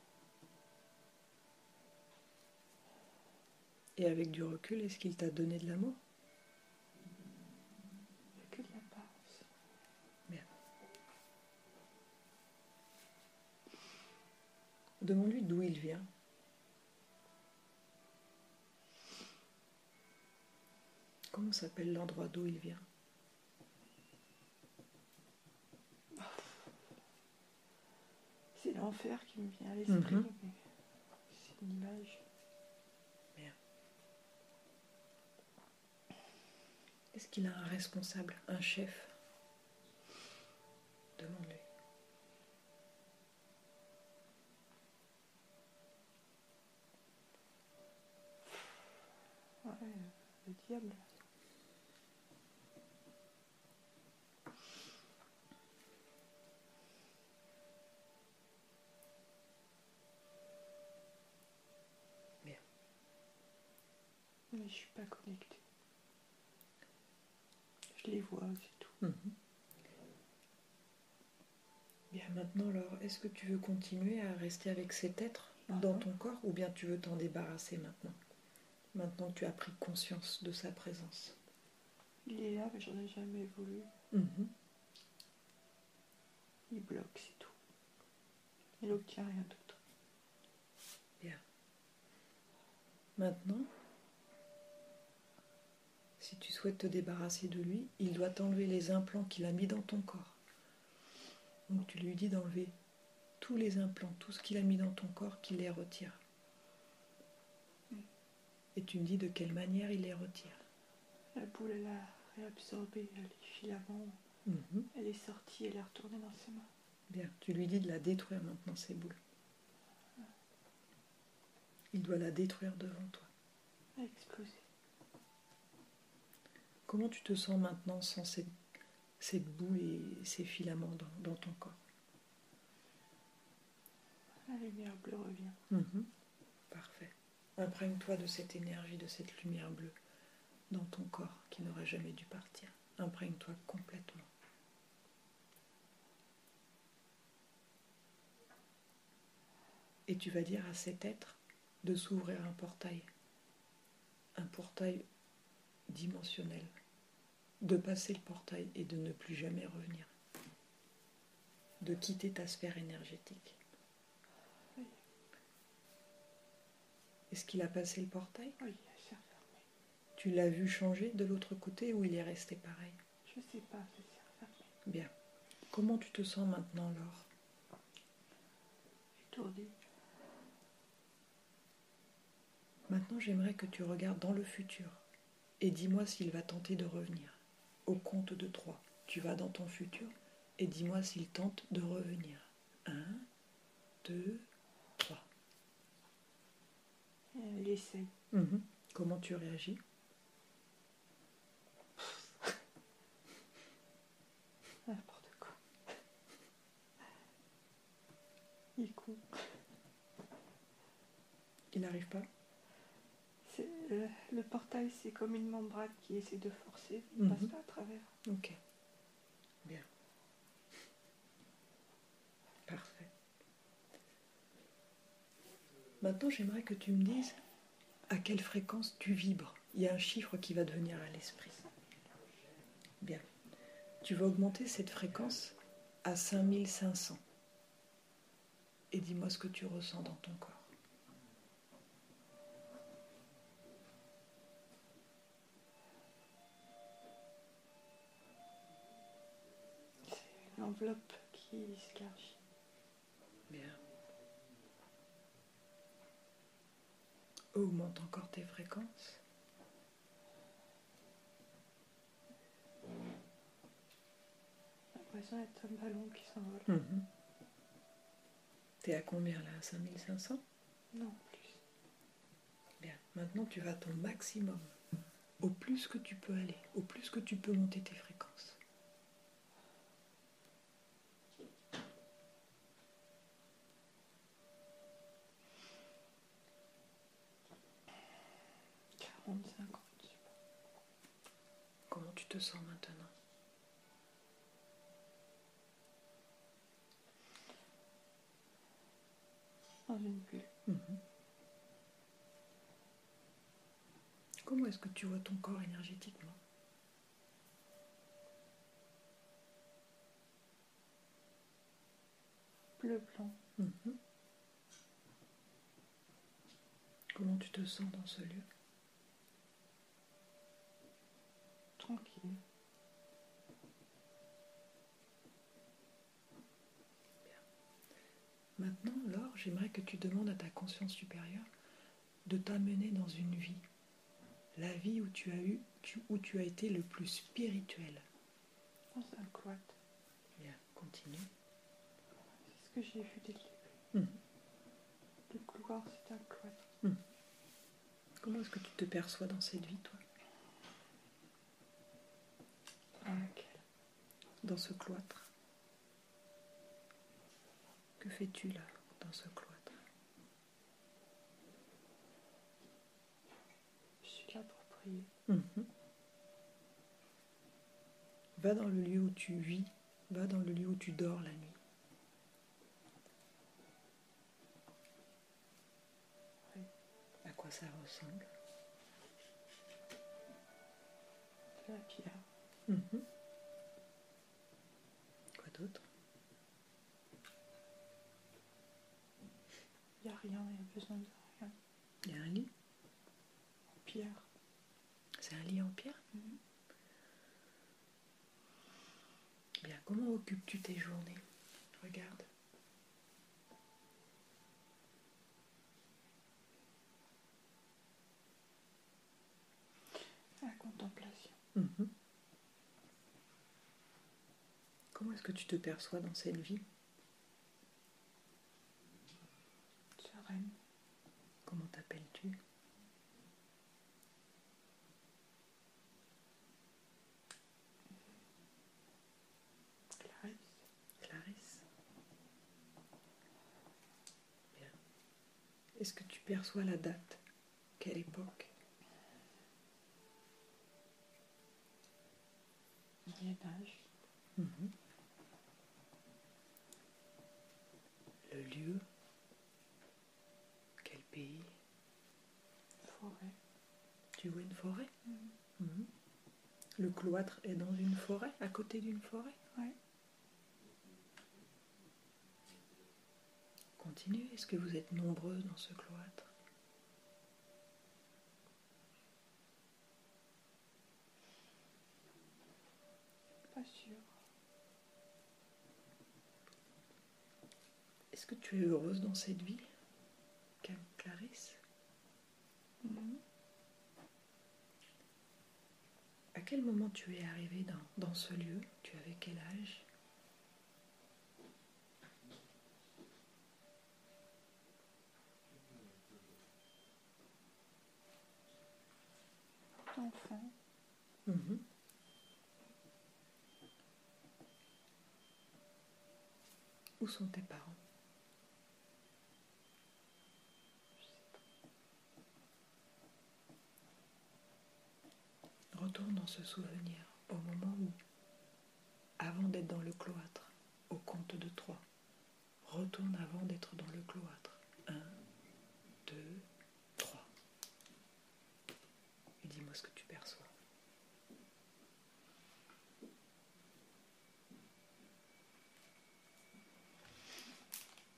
Et avec du recul, est-ce qu'il t'a donné de l'amour? Il n'y a que de l'apparence. Bien. Demande-lui d'où il vient. Comment s'appelle l'endroit d'où il vient? C'est l'enfer qui me vient à l'esprit, mais c'est une image. Bien. Est-ce qu'il a un responsable, un chef? Demande-lui. Ouais, le diable. Bien. Mais je suis pas connectée. Je les vois, c'est tout. Bien, maintenant, alors, est-ce que tu veux continuer à rester avec cet être dans ton corps ou bien tu veux t'en débarrasser maintenant? Maintenant que tu as pris conscience de sa présence. Il est là, mais j'en ai jamais voulu. Il bloque, c'est tout. Il n'obtient rien d'autre. Bien. Maintenant, si tu souhaites te débarrasser de lui, il doit t'enlever les implants qu'il a mis dans ton corps. Donc tu lui dis d'enlever tous les implants, tout ce qu'il a mis dans ton corps, qu'il les retire. Et tu me dis de quelle manière il les retire. La boule, elle a réabsorbé les filaments. Elle est sortie, elle est retournée dans ses mains. Bien, tu lui dis de la détruire maintenant, ces boules. Il doit la détruire devant toi. Elle a explosé. Comment tu te sens maintenant sans cette boule et ces filaments dans ton corps? La lumière bleue revient. Parfait. Imprègne-toi de cette énergie, de cette lumière bleue dans ton corps qui n'aurait jamais dû partir. Imprègne-toi complètement. Et tu vas dire à cet être de s'ouvrir un portail dimensionnel, de passer le portail et de ne plus jamais revenir, de quitter ta sphère énergétique. Oui. Est-ce qu'il a passé le portail? Oui, elle s'est refermée. Tu l'as vu changer de l'autre côté ou il est resté pareil? Je sais pas, elle s'est refermée. Bien. Comment tu te sens maintenant, Laure? Étourdie. Maintenant, j'aimerais que tu regardes dans le futur et dis-moi s'il va tenter de revenir. Au compte de 3, tu vas dans ton futur et dis-moi s'il tente de revenir. 1, 2, 3. Elle essaye. Comment tu réagis? N'importe quoi. Il court. Il n'arrive pas? Le portail, c'est comme une membrane qui essaie de forcer. Il ne passe pas à travers. Ok. Bien. Parfait. Maintenant, j'aimerais que tu me dises à quelle fréquence tu vibres. Il y a un chiffre qui va te venir à l'esprit. Bien. Tu vas augmenter cette fréquence à 5500. Et dis-moi ce que tu ressens dans ton corps. C'est l'enveloppe qui s'élargit. Bien. Augmente encore tes fréquences. J'ai l'impression d'être un ballon qui s'envole. T'es à combien là? À 5500? Non, plus. Bien. Maintenant, tu vas à ton maximum. Au plus que tu peux aller, au plus que tu peux monter tes fréquences. Comment tu te sens maintenant? Dans une bulle. Comment est-ce que tu vois ton corps énergétiquement? Bleu-blanc. Comment tu te sens dans ce lieu? Tranquille. Maintenant, Laure, j'aimerais que tu demandes à ta conscience supérieure de t'amener dans une vie. La vie où tu as été le plus spirituel. Dans un cloître. Bien, continue. C'est ce que j'ai vu dès le début. Le couloir, c'est un cloître. Comment est-ce que tu te perçois dans cette vie, toi? Dans laquelle? Dans ce cloître. Que fais-tu là, dans ce cloître? Je suis là pour prier. Va dans le lieu où tu vis, va dans le lieu où tu dors la nuit. Oui. À quoi ça ressemble? De la pierre. Quoi d'autre? Il n'y a rien, il n'y a besoin de rien. Il y a un lit? En pierre. C'est un lit en pierre? Bien, comment occupes-tu tes journées? Regarde. Comment est-ce que tu te perçois dans cette vie? Sereine. Comment t'appelles-tu? Clarisse. Clarisse. Bien. Est-ce que tu perçois la date? Quelle époque? Moyen Âge. Mhm. Le lieu? Quel pays? Forêt. Tu vois une forêt? Mhm. Mhm. Le cloître est dans une forêt, à côté d'une forêt? Ouais. Continue. Est-ce que vous êtes nombreux dans ce cloître? Pas sûr. Est-ce que tu es heureuse dans cette vie, Clarisse? Mhm. À quel moment tu es arrivée dans ce lieu? Tu avais quel âge? Enfant. Mhm. Où sont tes parents? Je sais pas. Retourne dans ce souvenir, au moment où, avant d'être dans le cloître, au compte de 3. Retourne avant d'être dans le cloître. 1, 2, 3. Et dis-moi ce que tu perçois.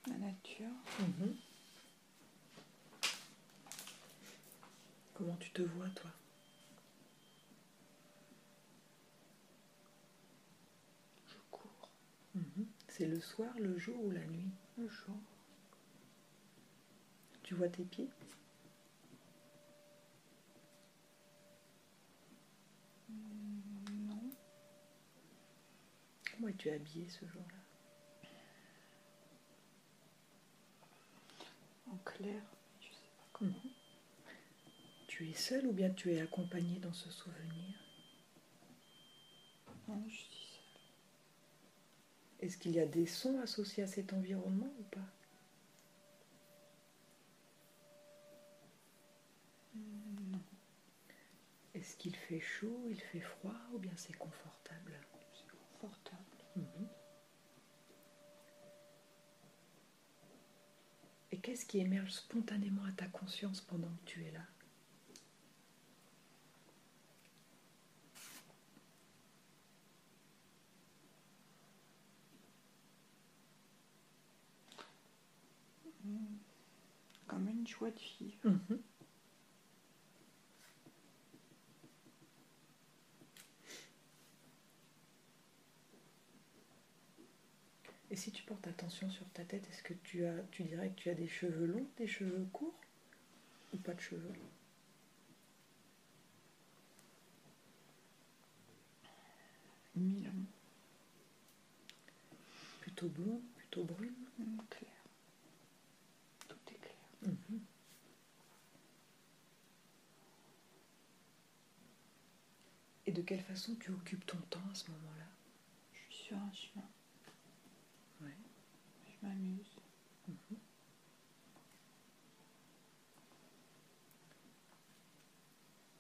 La nature. Mhm. Comment tu te vois, toi? Je cours. Mhm. C'est le soir, le jour ou la nuit? Le jour. Tu vois tes pieds? Non. Comment es-tu habillée ce jour-là? En clair. Je sais pas comment. Mhm. Tu es seule ou bien tu es accompagnée dans ce souvenir? Non, je suis seule. Est-ce qu'il y a des sons associés à cet environnement ou pas? Non. Est-ce qu'il fait chaud, il fait froid ou bien c'est confortable? C'est confortable. Mhm. Et qu'est-ce qui émerge spontanément à ta conscience pendant que tu es là? Comme une joie de vivre. Mhm. Et si tu portes attention sur ta tête, est-ce que tu dirais que tu as des cheveux longs, des cheveux courts ou pas de cheveux? Mi-long. Plutôt blond, plutôt brune? Clair. Tout est clair. Mhm. Et de quelle façon tu occupes ton temps à ce moment-là? Je suis sur un chemin. Ouais. Je m'amuse. Mhm.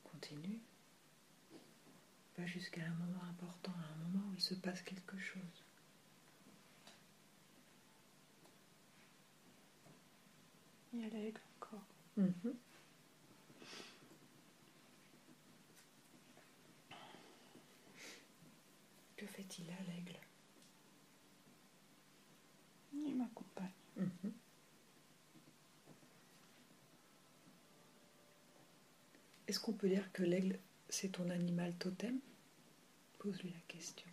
Continue. Va jusqu'à un moment important, à un moment où il se passe quelque chose. Il y a l'aigle encore. Mhm. Que fait-il là, l'aigle? Il m'accompagne. Mhm. Est-ce qu'on peut dire que l'aigle, c'est ton animal totem? Pose-lui la question.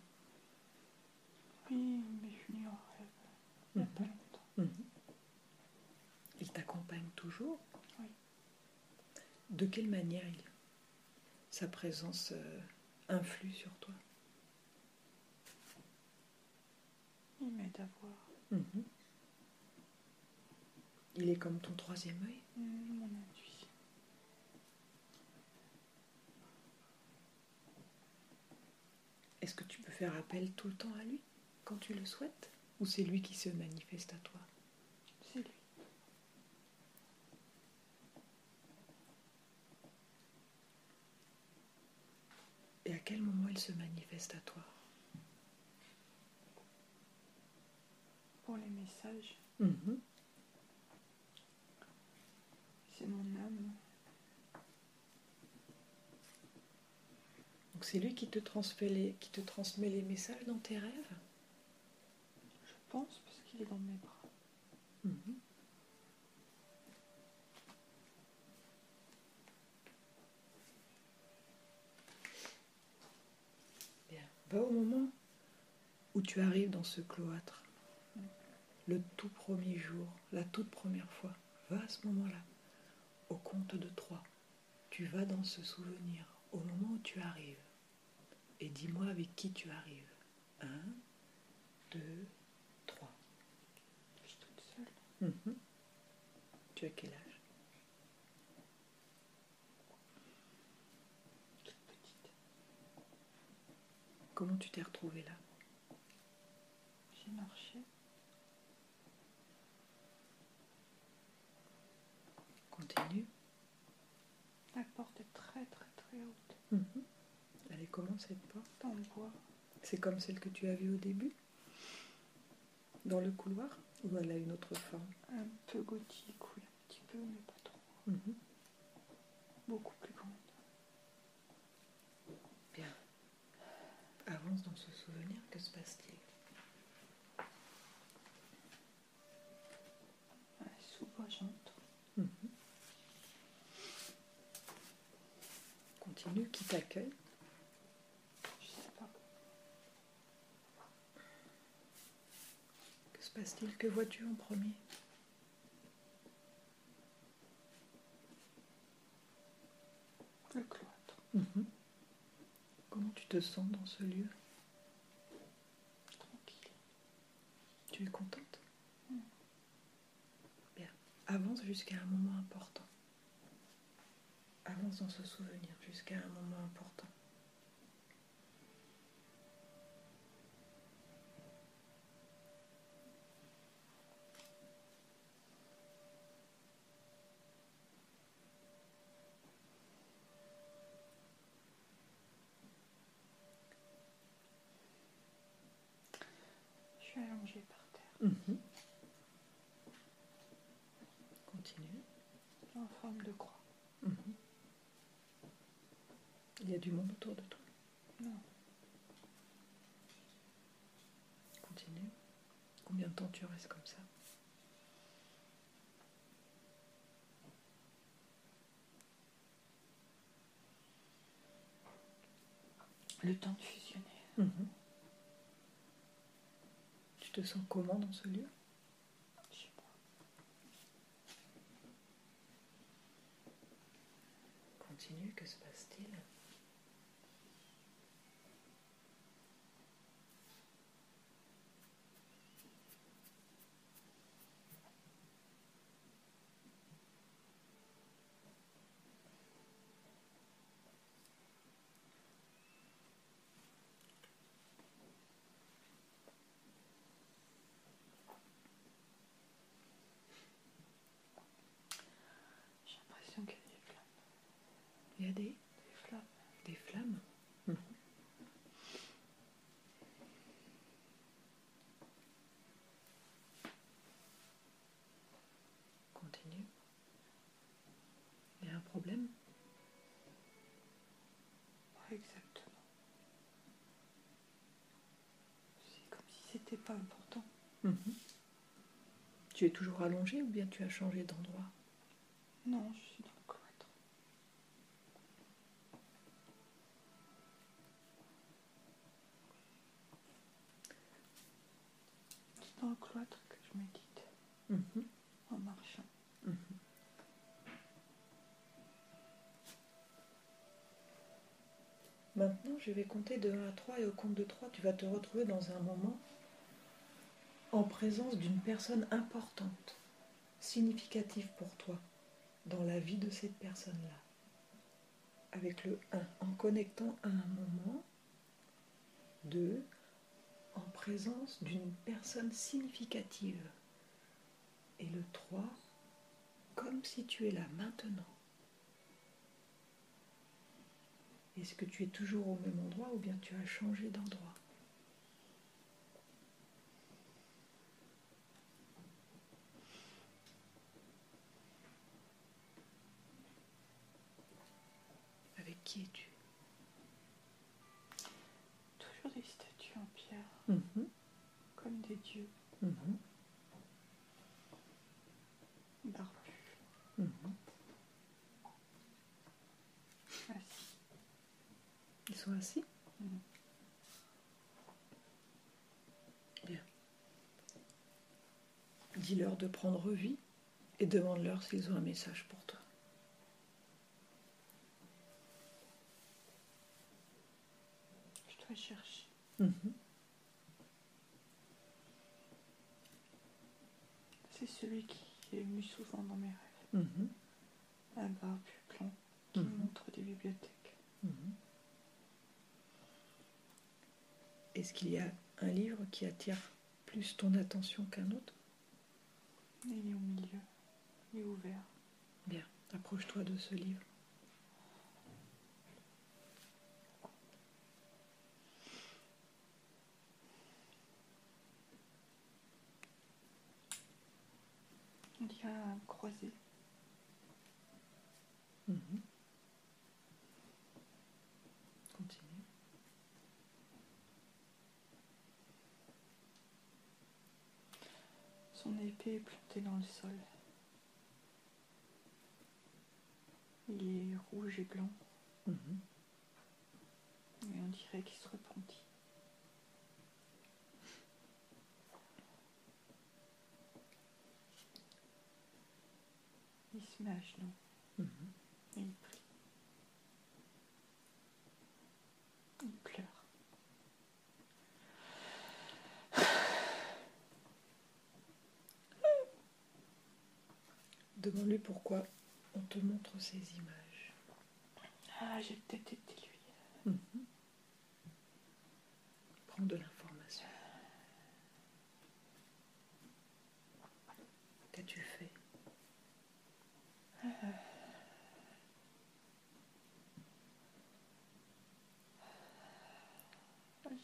Oui, mais je venu en rêve. Il n'y a pas longtemps. Mhm. Il t'accompagne toujours? Oui. De quelle manière sa présence influe sur toi? Il m'aide à voir. Mhm. Il est comme ton troisième œil. Mon intuition. Est-ce que tu peux faire appel tout le temps à lui quand tu le souhaites? Ou c'est lui qui se manifeste à toi? C'est lui. Et à quel moment il se manifeste à toi? Pour les messages, Mhm. c'est mon âme. Donc c'est lui qui te transmet les messages dans tes rêves? Je pense parce qu'il est dans mes bras. Mhm. Bien. Va au moment où tu arrives dans ce cloître, le tout premier jour, la toute première fois. Va à ce moment-là, au compte de 3. Tu vas dans ce souvenir, au moment où tu arrives. Et dis-moi avec qui tu arrives. 1, 2, 3. Je suis toute seule. Mhm. Tu as quel âge? Toute petite. Comment tu t'es retrouvée là? J'ai marché. Continue. La porte est très très très haute. Mhm. Elle est comment cette porte? En bois. C'est comme celle que tu as vue au début? Dans le couloir? Ou elle a une autre forme? Un peu gothique, oui, un petit peu, mais pas trop. Mhm. Beaucoup plus grande. Bien. Avance dans ce souvenir, que se passe-t-il? Elle s'ouvre, j'entre. Mhm. Continue, qui t'accueille? Je sais pas. Que se passe-t-il? Que vois-tu en premier? Le cloître. Mhm. Comment tu te sens dans ce lieu? Tranquille. Tu es contente? Bien. Avance jusqu'à un moment important. Avance dans ce souvenir jusqu'à un moment important. Je suis allongée par terre. Mhm. Continue. En forme de croix. Mhm. Il y a du monde autour de toi. Non. Continue. Combien de temps tu restes comme ça? Le temps de fusionner. Mhm. Tu te sens comment dans ce lieu? Chez moi. Continue, que se passe-t-il? J'ai l'impression qu'il y a des flammes. Il y a Des flammes. des flammes. Mhm. Continue. Il y a un problème? Pas exactement. C'est comme si c'était pas important. Mhm. Tu es toujours allongée ou bien tu as changé d'endroit? Non, je suis dans le cloître. C'est dans le cloître que je médite. Mhm. En marchant. Mhm. Maintenant, je vais compter de 1 à 3 et au compte de 3, tu vas te retrouver dans un moment en présence d'une personne importante, significative pour toi, dans la vie de cette personne-là. Avec le 1, en connectant à un moment. 2, en présence d'une personne significative. Et le 3, comme si tu es là maintenant. Est-ce que tu es toujours au même endroit ou bien tu as changé d'endroit? Avec qui es-tu? Toujours des statues en pierre, comme des dieux. Barbus. Assis. Ils sont assis? Bien. Dis-leur de prendre vie et demande-leur s'ils ont un message pour toi. Je dois chercher. C'est celui qui est venu souvent dans mes rêves. Un barbu blanc qui montre des bibliothèques. Est-ce qu'il y a un livre qui attire plus ton attention qu'un autre? Il est au milieu, il est ouvert. Bien, approche-toi de ce livre. Il y a un croisé. Continue. Son épée est plantée dans le sol. Il est rouge et blanc. Et on dirait qu'il se repentit. Il se met à genoux. Et il prie. Il pleure. Demande-lui pourquoi on te montre ces images. Ah, j'ai peut-être été lui. Prends de l'information. Qu'as-tu fait?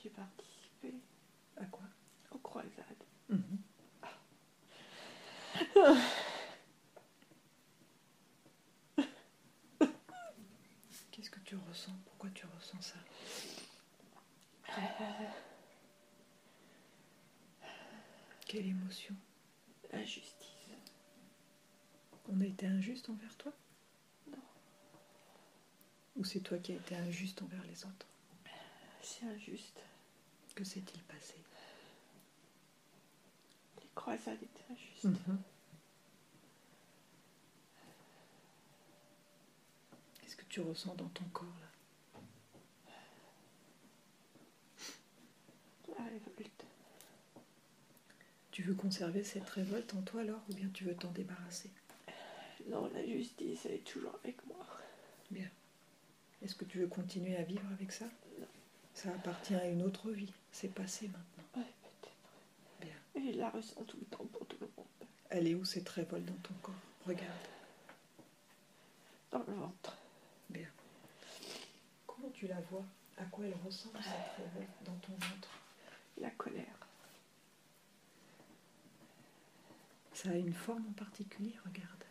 J'ai participé. À quoi? Aux croisades. Qu'est-ce que tu ressens? Pourquoi tu ressens ça? Quelle émotion? La justice. On a été injuste envers toi? Non. Ou c'est toi qui as été injuste envers les autres? C'est injuste. Que s'est-il passé? Les croisades étaient injustes. Qu'est-ce que tu ressens dans ton corps là? La révolte. Tu veux conserver cette révolte en toi alors ou bien tu veux t'en débarrasser? Non, la justice, elle est toujours avec moi. Bien. Est-ce que tu veux continuer à vivre avec ça? Non. Ça appartient à une autre vie. C'est passé maintenant. Ouais, peut-être. Bien. Et je la ressens tout le temps pour tout le monde. Elle est où cette révolte dans ton corps? Regarde. Dans le ventre. Bien. Comment tu la vois? À quoi elle ressemble cette révolte dans ton ventre? La colère. Ça a une forme en particulier, regarde.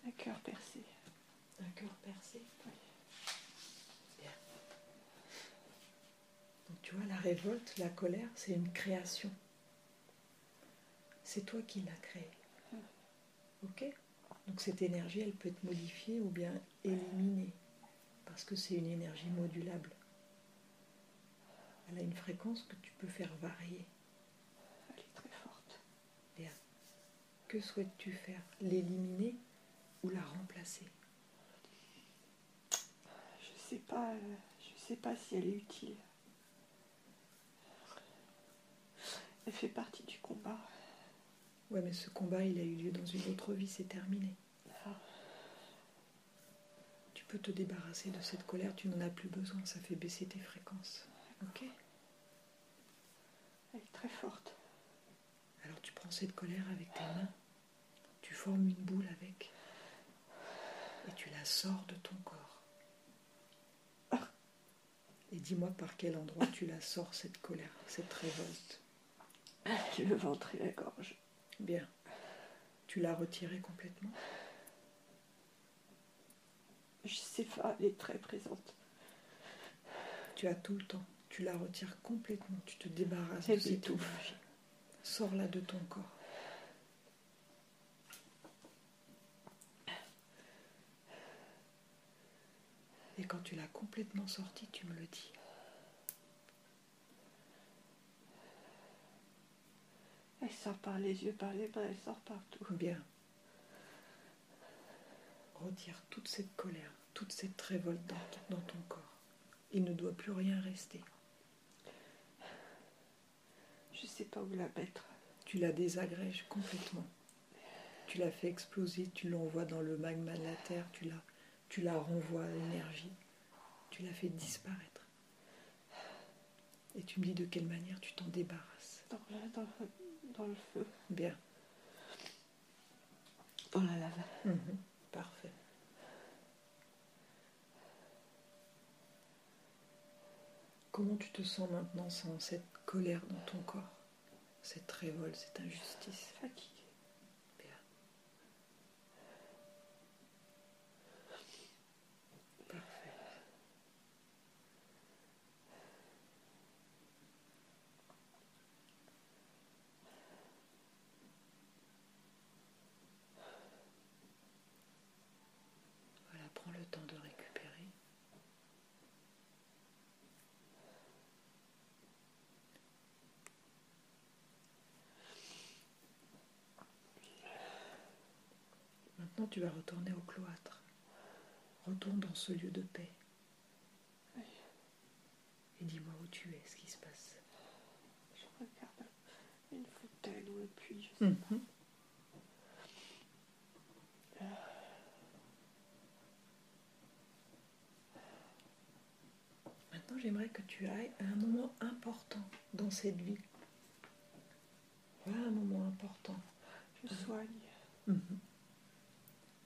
Un cœur percé. Un cœur percé? Oui. Bien. Donc tu vois, la révolte, la colère, c'est une création. C'est toi qui l'as créée. Ok? Donc cette énergie, elle peut être modifiée ou bien éliminée. Parce que c'est une énergie modulable. Elle a une fréquence que tu peux faire varier. Elle est très forte. Bien. Que souhaites-tu faire? L'éliminer ou la remplacer? Je sais sais pas si elle est utile. Elle fait partie du combat. Ouais, mais ce combat, il a eu lieu dans une autre vie, c'est terminé. Ah. Tu peux te débarrasser de cette colère, tu n'en as plus besoin, ça fait baisser tes fréquences. Ok ? Elle est très forte. Alors tu prends cette colère avec tes mains, tu formes une boule avec, et tu la sors de ton corps. Et dis-moi par quel endroit tu la sors, cette colère, cette révolte. Le ventre et la gorge. Bien. Tu l'as retirée complètement ? Je sais pas, elle est très présente. Tu as tout le temps. Tu la retires complètement. Tu te débarrasses Elle de cette m'étouffe. énergie. Sors-la de ton corps. Et quand tu l'as complètement sortie, tu me le dis. Elle sort par les yeux, par les mains, elle sort partout. Bien. Retire toute cette colère, toute cette révolte dans ton corps. Il ne doit plus rien rester. Je sais pas où la mettre. Tu la désagrèges complètement. Tu la fais exploser, tu l'envoies dans le magma de la terre, tu la renvoies à l'énergie. Tu la fais disparaître. Et tu me dis de quelle manière tu t'en débarrasses. Dans le feu. Bien. Dans la lave. Parfait. Comment tu te sens maintenant sans cette colère dans ton corps, cette révolte, cette injustice? Fatiguée. Bien. Parfait. Voilà, prends le temps de récupérer. Maintenant, tu vas retourner au cloître. Retourne dans ce lieu de paix. Oui. Et dis-moi où tu es, ce qui se passe. Je regarde une fontaine ou un puits, je sais pas. Maintenant, j'aimerais que tu ailles à un moment important dans cette vie. Voilà un moment important. Je soigne.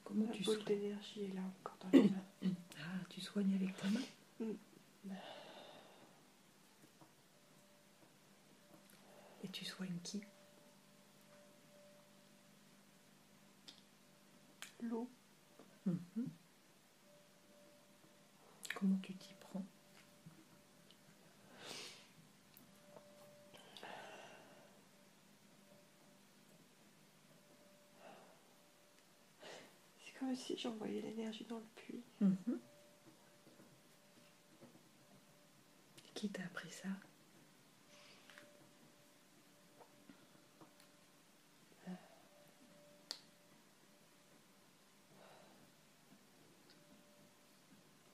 Comment La tu boule soignes? d'énergie est là encore dans les mains. Ah, tu soignes avec ta main? Et tu soignes qui? L'eau. Comment tu t'y prends? C'est comme si j'envoyais l'énergie dans le puits. Qui t'a appris ça?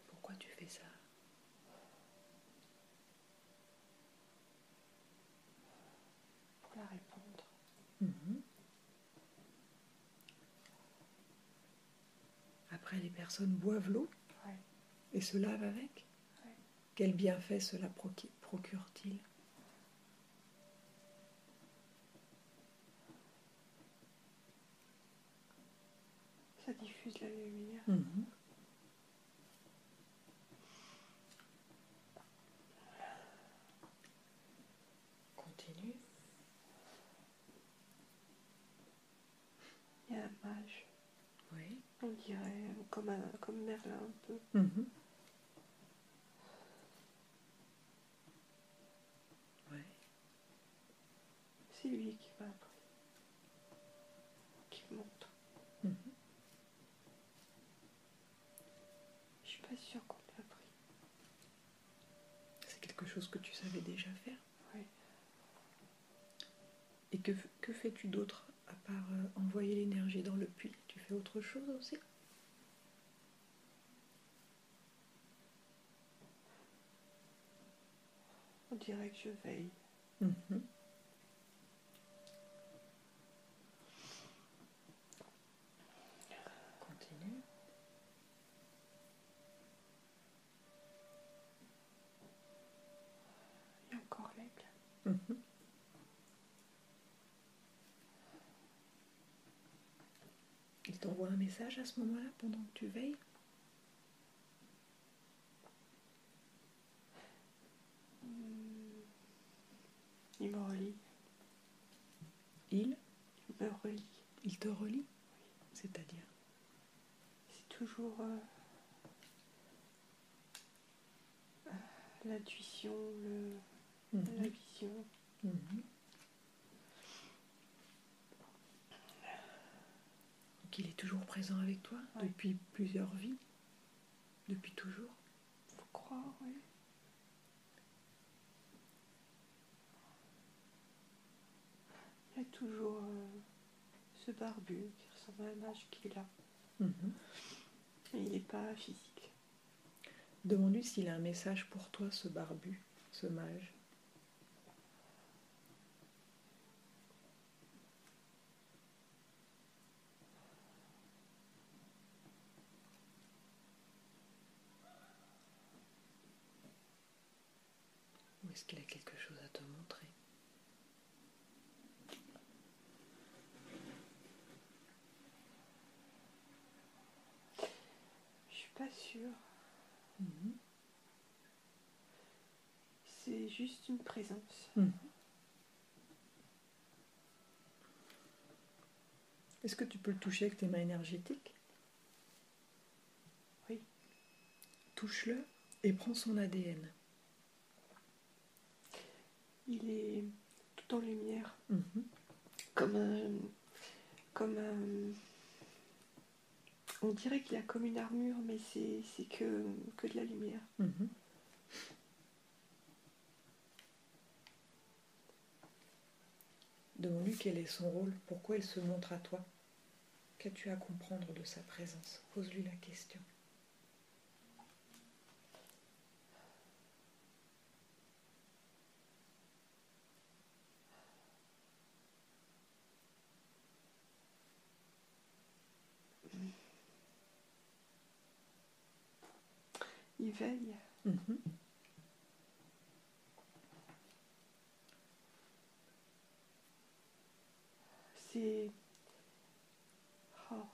Pourquoi tu fais ça? Pour la répandre. Après, les personnes boivent l'eau et se lavent avec. Quel bienfait cela procure-t-il? Ça diffuse la lumière. Continue. Il y a un mage. Oui. On dirait comme Merlin un peu. Ouais. C'est lui qui m'a appris. Qui me montre. Je suis pas sûre qu'on l'ait appris. C'est quelque chose que tu savais déjà faire. Oui. Et que fais-tu d'autre à part envoyer l'énergie dans le puits? Tu fais autre chose aussi? On dirait que je veille. Mhm. Continue. Et encore l'aigle. Mhm. Il t'envoie un message à ce moment-là pendant que tu veilles? Il me relie. Il me relie. Il te relie? C'est-à-dire? C'est toujours l'intuition, la vision. Donc il est toujours présent avec toi depuis plusieurs vies? Depuis toujours? Faut croire, oui. Il y a toujours ce barbu qui ressemble à un mage qui est là. Mais il n'est pas physique. Demande-lui s'il a un message pour toi, ce barbu, ce mage. Ou est-ce qu'il a quelque chose à te montrer? Je suis pas sûre. C'est juste une présence. Est-ce que tu peux le toucher avec tes mains énergétiques? Oui. Touche-le et prends son ADN. Il est tout en lumière. Comme un... On dirait qu'il a comme une armure, mais c'est que de la lumière. Demande-lui quel est son rôle, pourquoi il se montre à toi. Qu'as-tu à comprendre de sa présence? Pose-lui la question. Il veille. C'est... Oh.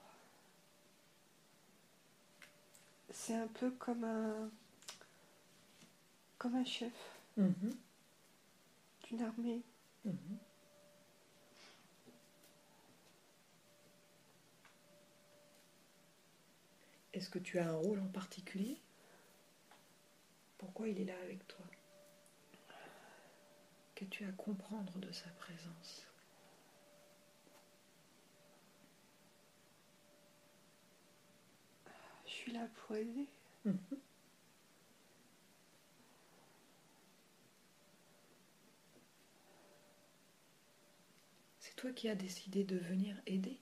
C'est un peu comme un chef d'une armée. Est-ce que tu as un rôle en particulier? Pourquoi il est là avec toi? Qu'as-tu à comprendre de sa présence? Je suis là pour aider. C'est toi qui as décidé de venir aider?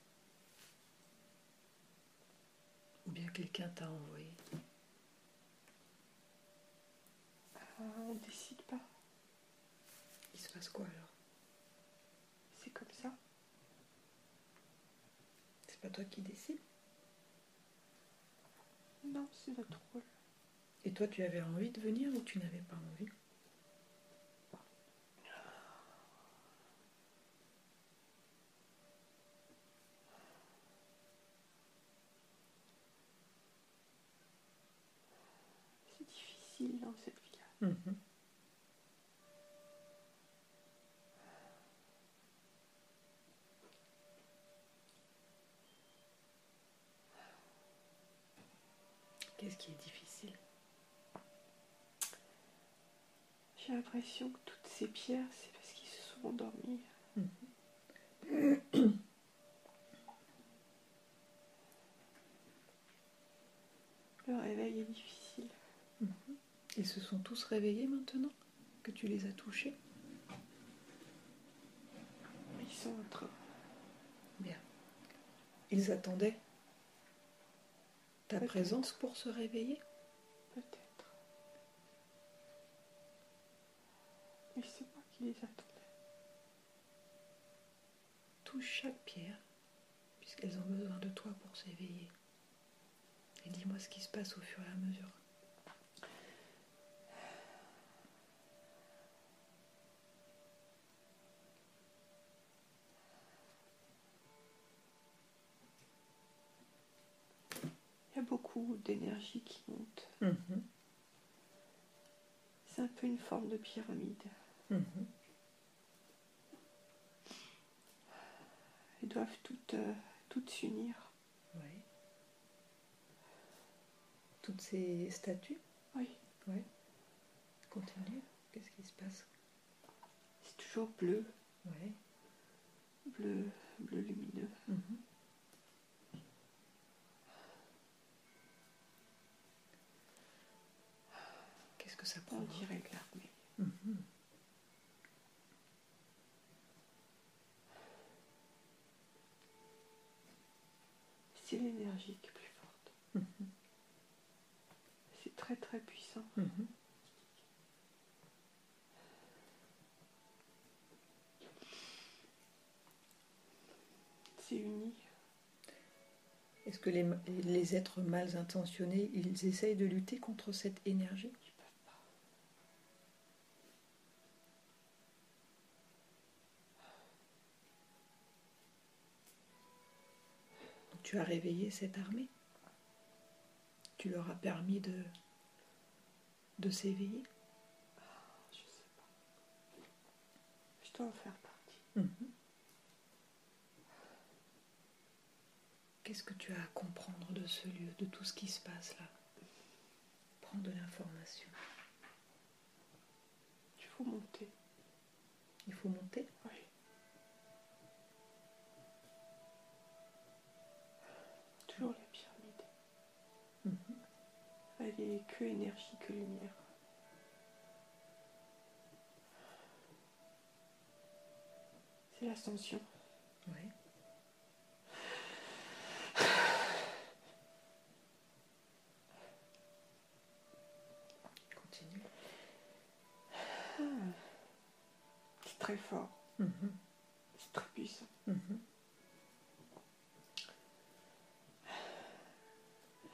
Ou bien quelqu'un t'a envoyé? On décide pas. Il se passe quoi alors? C'est comme ça. C'est pas toi qui décides? Non, c'est notre rôle. Et toi, tu avais envie de venir ou tu n'avais pas envie? C'est difficile dans cette vie-là. Qu'est-ce qui est difficile? J'ai l'impression que toutes ces pierres, c'est parce qu'ils se sont endormis. Le réveil est difficile. Ils se sont tous réveillés maintenant que tu les as touchés? Ils sont en train. Bien. Ils attendaient ta Peut-être. présence pour se réveiller? Peut-être. Et c'est moi qui les attendais. Touche chaque pierre, puisqu'elles ont besoin de toi pour s'éveiller. Et dis-moi ce qui se passe au fur et à mesure. Il y a beaucoup d'énergie qui monte. C'est un peu une forme de pyramide. Elles doivent toutes s'unir. Oui. Toutes ces statues? Oui. Oui. Continue. Qu'est-ce qui se passe? C'est toujours bleu. Oui. Bleu lumineux. Qu'est-ce que ça On provoque? dirait de l'armée. C'est l'énergie qui est plus forte. C'est très très puissant. C'est uni. Est-ce que les êtres mal intentionnés, ils essayent de lutter contre cette énergie? Ils peuvent pas. Donc, tu as réveillé cette armée? Tu leur as permis de s'éveiller? Je sais pas. Je dois en faire partie. Qu'est-ce que tu as à comprendre de ce lieu, de tout ce qui se passe là? Prends de l'information. Il faut monter. Il faut monter? Oui. Toujours la pyramide. Elle est que énergie, que lumière. C'est l'ascension. Oui. Continue. C'est très fort. C'est très puissant.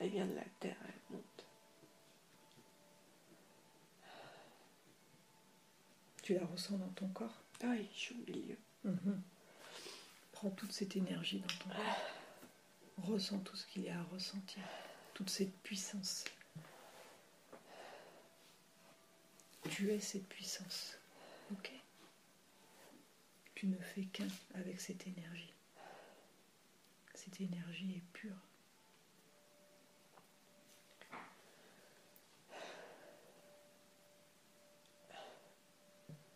Elle vient de la terre, elle monte. Tu la ressens dans ton corps? Oui, je suis au milieu. Prends toute cette énergie dans ton corps. Ressens tout ce qu'il y a à ressentir. Toute cette puissance. Tu es cette puissance. Ok? Tu ne fais qu'un avec cette énergie. Cette énergie est pure.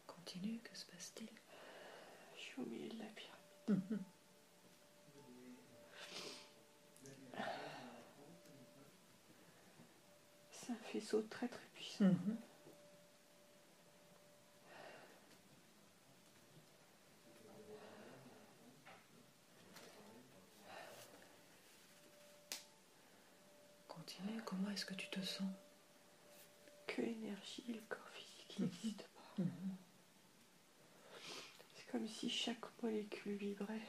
Continue, que se passe-t-il? Je suis au milieu de la pyramide. C'est un faisceau très très puissant. Continue, comment est-ce que tu te sens? Que énergie, le corps physique n'existe pas. C'est comme si chaque molécule vibrait.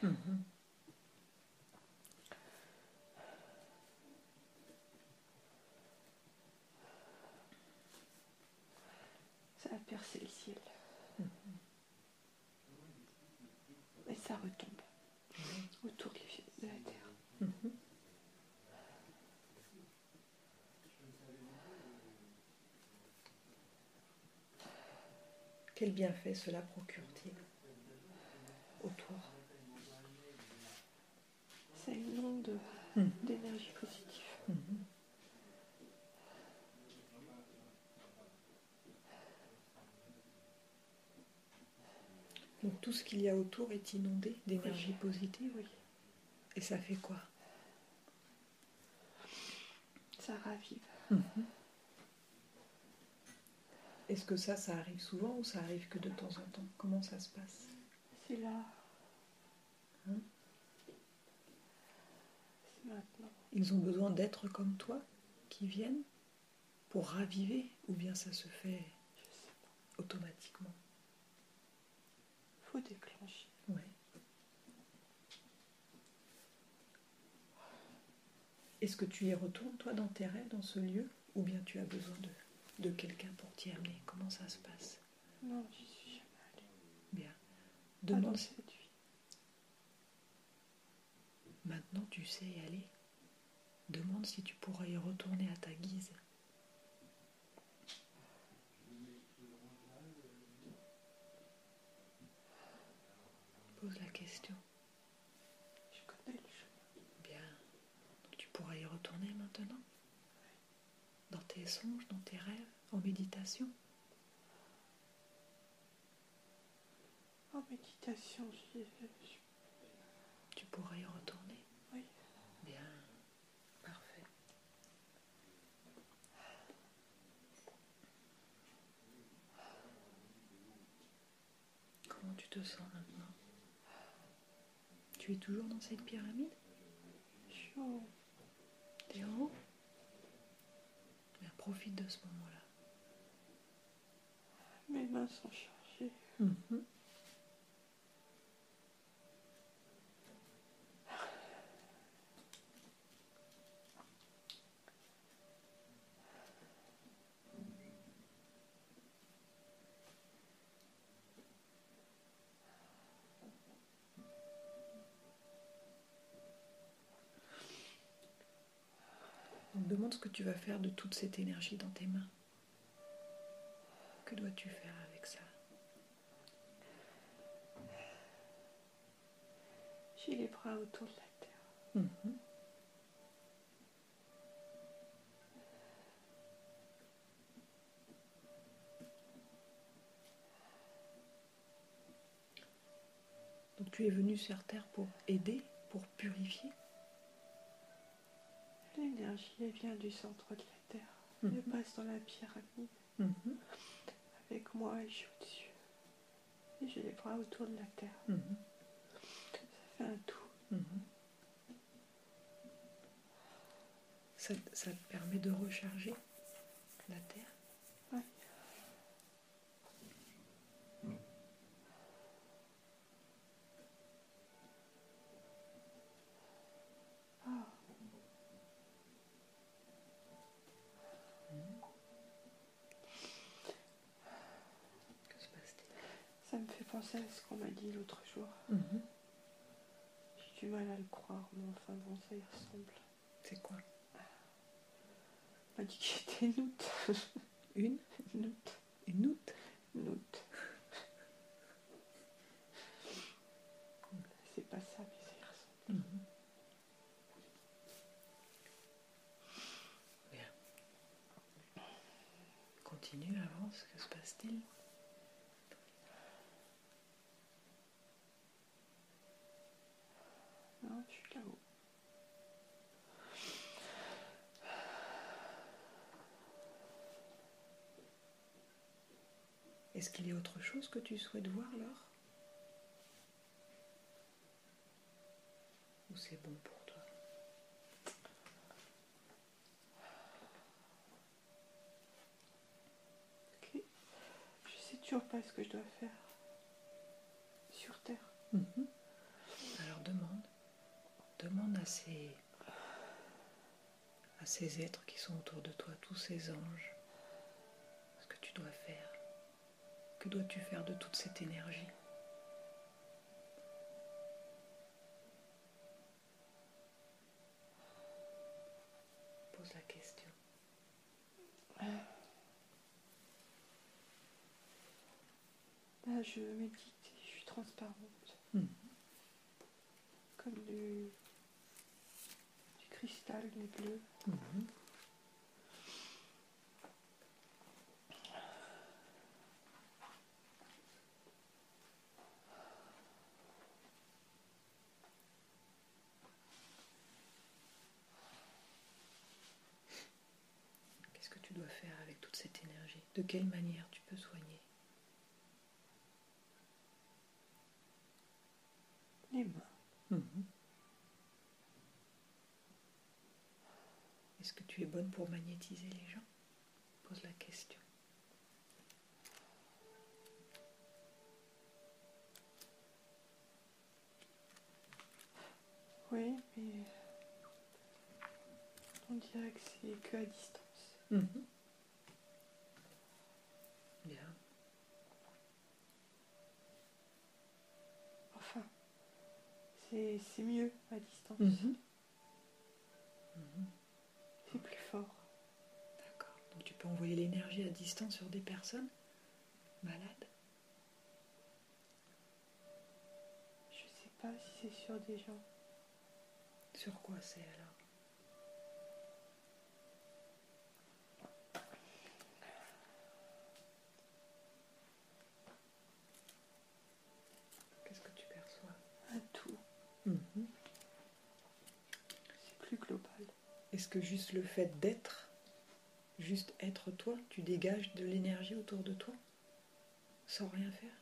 Ça a percé le ciel. Et ça retombe autour de la terre. Quel bienfait cela procure-t-il autour? C'est une onde d'énergie positive. Donc tout ce qu'il y a autour est inondé d'énergie positive? Oui. Et ça fait quoi? Ça ravive. Est-ce que ça arrive souvent ou ça arrive que de temps en temps? Comment ça se passe? C'est là. C'est maintenant. Ils ont besoin d'êtres comme toi qui viennent pour raviver, ou bien ça se fait automatiquement? faut déclencher. Ouais. Est-ce que tu y retournes, toi, dans tes rêves, dans ce lieu, ou bien tu as besoin de quelqu'un pour t'y amener? Comment ça se passe? Non, j'y suis jamais allée. Bien. Pas dans Demande. cette vie. Maintenant, tu sais y aller. Demande si tu pourrais y retourner à ta guise. Pose la question. Je connais le chemin. Bien. Donc, tu pourras y retourner maintenant? Dans tes songes, dans tes rêves, en méditation? En méditation, Tu pourras y retourner? Oui. Bien. Parfait. Comment tu te sens maintenant? Tu es toujours dans cette pyramide? Je suis en haut. T'es en haut? Bien, profite de ce moment-là. Mes mains sont chargées. Donc, demande ce que tu vas faire de toute cette énergie dans tes mains. Que dois-tu faire avec ça? J'ai les bras autour de la terre. Donc tu es venu sur Terre pour aider, pour purifier? L'énergie, elle vient du centre de la terre. Elle passe dans la pyramide. Avec moi, et je suis au-dessus. Et j'ai les bras autour de la terre. Ça fait un tout. Ça te permet de recharger la Terre? Oui. Que se passe-t-il? Ça me fait penser à ce qu'on m'a dit l'autre jour. J'ai du mal à le croire, mais enfin bon, ça y ressemble. C'est quoi? On m'a dit que j'étais Nout. Une Nout. Une outre? Nout. C'est pas ça, mais ça y ressemble. Bien. Continue, avance, que se passe-t-il? Non, je suis là-haut. Est-ce qu'il y a autre chose que tu souhaites voir, Laure? Ou c'est bon pour toi? Ok. Je sais toujours pas ce que je dois faire sur Terre. Alors demande à ces êtres qui sont autour de toi, tous ces anges, ce que tu dois faire. Que dois-tu faire de toute cette énergie? Pose la question. Là, je médite et je suis transparente. Comme du cristal, mais bleu. Qu'est-ce que tu dois faire avec toute cette énergie? De quelle manière tu peux soigner? Les mains. Est-ce que tu es bonne pour magnétiser les gens? Pose la question. Oui, mais on dirait que c'est que à distance. Bien. Enfin, c'est mieux à distance. C'est plus fort. D'accord. Donc tu peux envoyer l'énergie à distance sur des personnes malades? Je sais pas si c'est sur des gens. Sur quoi c'est alors? Qu'est-ce que tu perçois? Un tout. C'est plus global. Est-ce que juste le fait d'être, juste être toi, tu dégages de l'énergie autour de toi sans rien faire?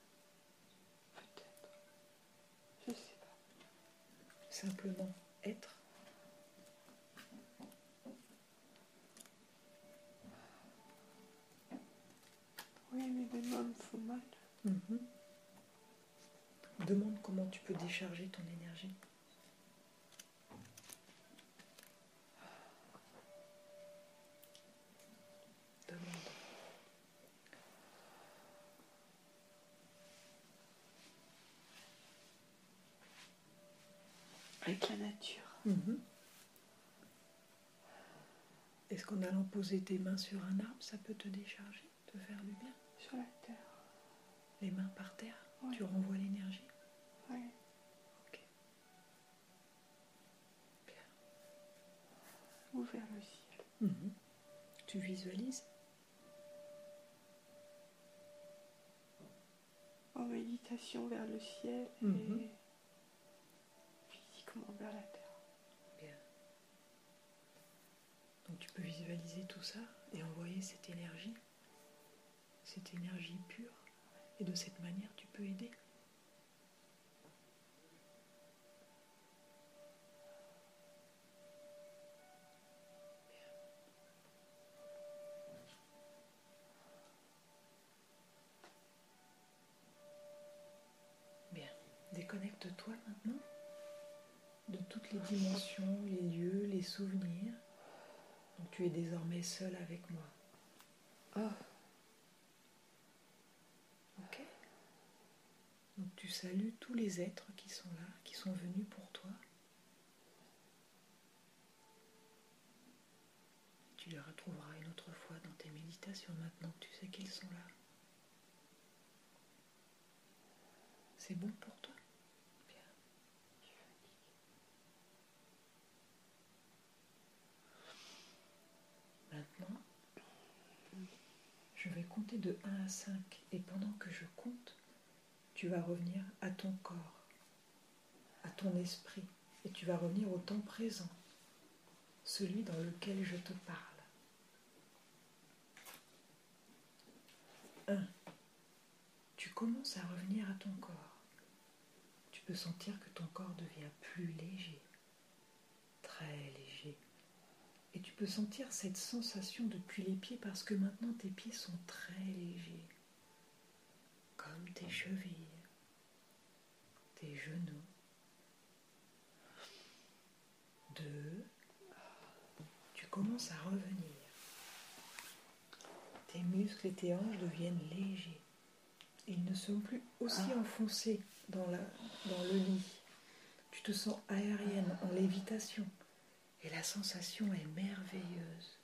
Peut-être. Je sais pas. Simplement être? Oui, mais mes mains me font mal. Demande comment tu peux décharger ton énergie. Demande. Avec la nature. Est-ce qu'en allant poser tes mains sur un arbre, ça peut te décharger, te faire du bien? Sur la terre. Les mains par terre, ouais. Tu renvoies l'énergie? Oui. Ok. Bien. Ou vers le ciel. Tu visualises? En méditation vers le ciel et physiquement vers la terre. Bien. Donc tu peux visualiser tout ça et envoyer cette énergie pure. Et de cette manière, tu peux aider. Bien. Déconnecte-toi maintenant de toutes les dimensions, les lieux, les souvenirs. Donc tu es désormais seul avec moi. Ok? Donc tu salues tous les êtres qui sont là, qui sont venus pour toi. Tu les retrouveras une autre fois dans tes méditations maintenant que tu sais qu'ils sont là. C'est bon pour toi? Bien. Maintenant, je vais compter de 1 à 5 et pendant que je compte, tu vas revenir à ton corps, à ton esprit et tu vas revenir au temps présent, celui dans lequel je te parle. 1. Tu commences à revenir à ton corps. Tu peux sentir que ton corps devient plus léger, très léger. Et tu peux sentir cette sensation depuis les pieds parce que maintenant tes pieds sont très légers, comme tes chevilles, tes genoux. 2. Tu commences à revenir. Tes muscles et tes hanches deviennent légers. Ils ne sont plus aussi enfoncés dans le lit. Tu te sens aérienne, en lévitation. Et la sensation est merveilleuse.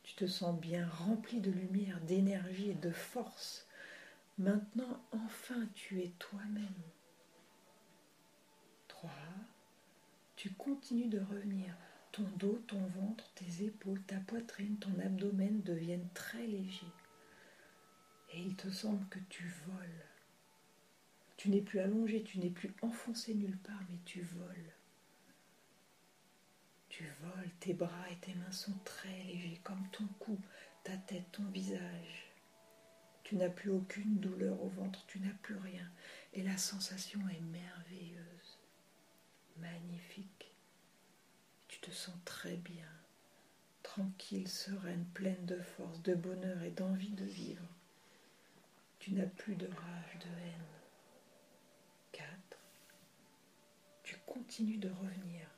Tu te sens bien remplie de lumière, d'énergie et de force. Maintenant, enfin, tu es toi-même. 3. Tu continues de revenir. Ton dos, ton ventre, tes épaules, ta poitrine, ton abdomen deviennent très légers. Et il te semble que tu voles. Tu n'es plus allongé, tu n'es plus enfoncé nulle part, mais tu voles. Tu voles, tes bras et tes mains sont très légers, comme ton cou, ta tête, ton visage. Tu n'as plus aucune douleur au ventre, tu n'as plus rien. Et la sensation est merveilleuse, magnifique. Tu te sens très bien, tranquille, sereine, pleine de force, de bonheur et d'envie de vivre. Tu n'as plus de rage, de haine. 4. Tu continue de revenir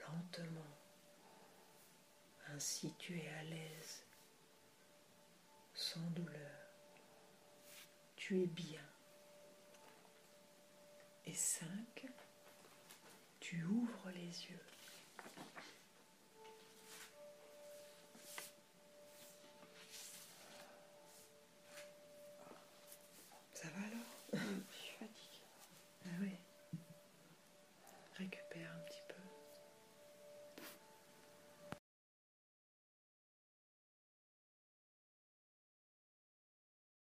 lentement. Ainsi tu es à l'aise, sans douleur. Tu es bien. Et 5, tu ouvres les yeux.